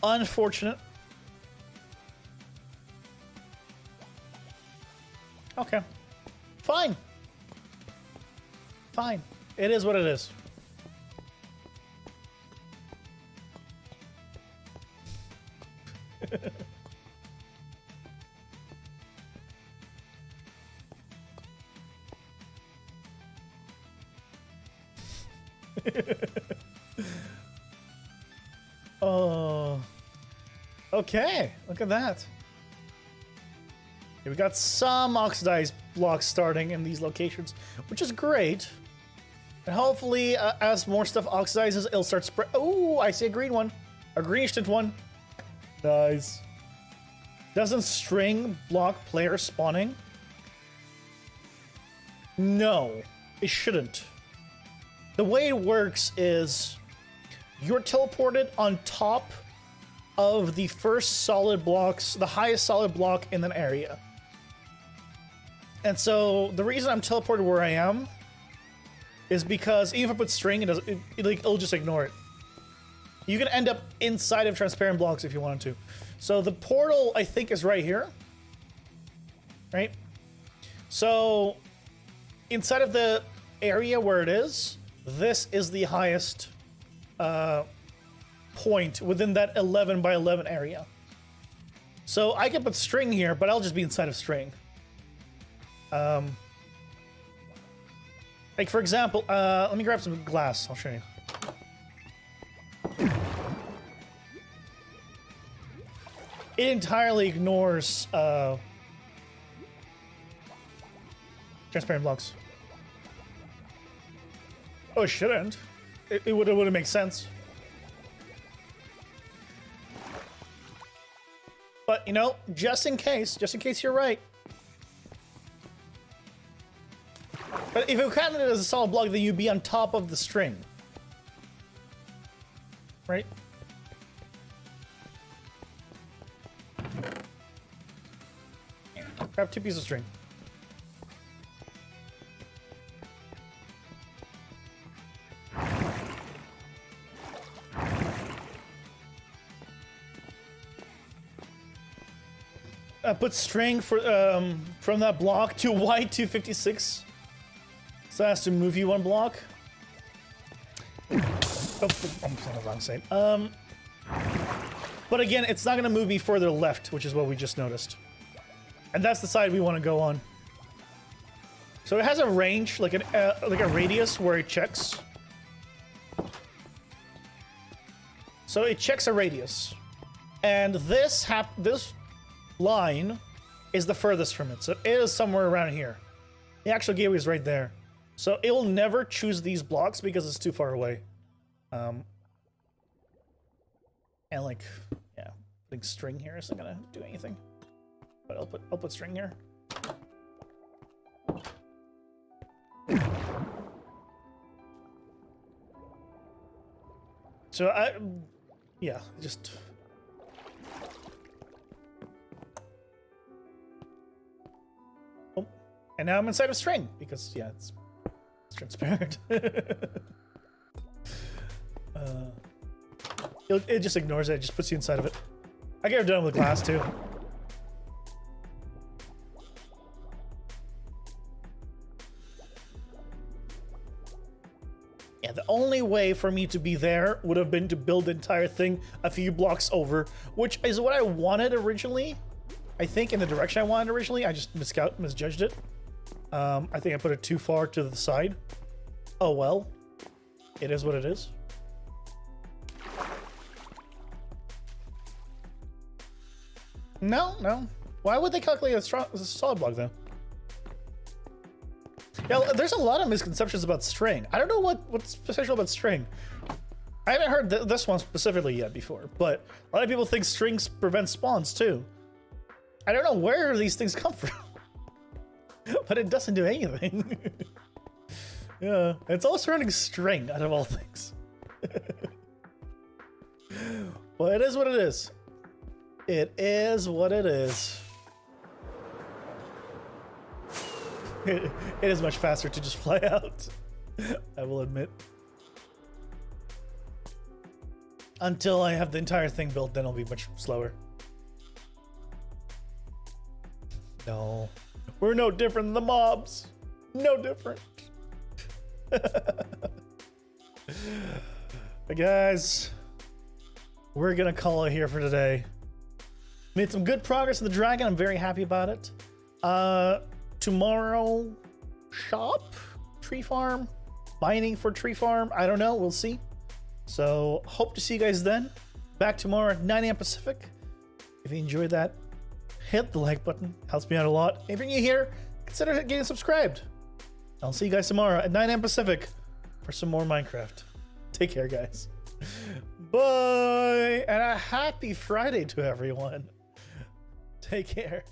Unfortunate. Okay. Fine. Fine. It is what it is. Oh. Okay, look at that. Okay, we got some oxidized blocks starting in these locations, which is great. And hopefully, as more stuff oxidizes, it'll start spread. Oh, I see a green one. A greenish tint one. Nice. Doesn't string block player spawning? No, it shouldn't. The way it works is you're teleported on top of the first solid blocks, the highest solid block in an area. And so the reason I'm teleported where I am is because even if I put string, it'll just ignore it. You can end up inside of transparent blocks if you wanted to. So the portal, I think, is right here. Right? So inside of the area where it is, this is the highest point within that 11 by 11 area. So I can put string here, but I'll just be inside of string. Like, for example, let me grab some glass. I'll show you. It entirely ignores transparent blocks. Oh, it shouldn't. It wouldn't make sense. But, you know, just in case you're right. But if it counted as a solid block, then you'd be on top of the string. Right? Grab 2 pieces of string. Put string for from that block to white 256. So that has to move you 1 block. Oh, I'm on the wrong side. But again, it's not going to move me further left, which is what we just noticed. And that's the side we want to go on. So it has a range, like a radius where it checks. So it checks a radius, and this line is the furthest from it. So it is somewhere around here. The actual gateway is right there. So it will never choose these blocks because it's too far away. And like, yeah, putting string here isn't gonna do anything. But I'll put string here. So yeah, just. Oh, and now I'm inside of string because yeah, it's transparent. It just ignores it. It just puts you inside of it. I could have done it with glass too. Yeah, the only way for me to be there would have been to build the entire thing a few blocks over, which is what I wanted originally. I think in the direction I wanted originally. I just misjudged it. I think I put it too far to the side. Oh well. It is what it is. No. Why would they calculate a solid block though? Yeah, there's a lot of misconceptions about string. I don't know what's special about string. I haven't heard this one specifically yet before, but a lot of people think strings prevent spawns too. I don't know where these things come from, but it doesn't do anything. Yeah, it's all surrounding string out of all things. Well, it is what it is. It is what it is. It is much faster to just fly out, I will admit. Until I have the entire thing built, then it'll be much slower. No. We're no different than the mobs. No different. But guys, we're gonna call it here for today. Made some good progress in the dragon. I'm very happy about it. Tomorrow, shop, tree farm, mining for tree farm. I don't know. We'll see. So hope to see you guys then. Back tomorrow at 9 a.m. Pacific. If you enjoyed that, hit the like button. Helps me out a lot. If you're new here, consider getting subscribed. I'll see you guys tomorrow at 9 a.m. Pacific for some more Minecraft. Take care, guys. Bye. And a happy Friday to everyone. Take care.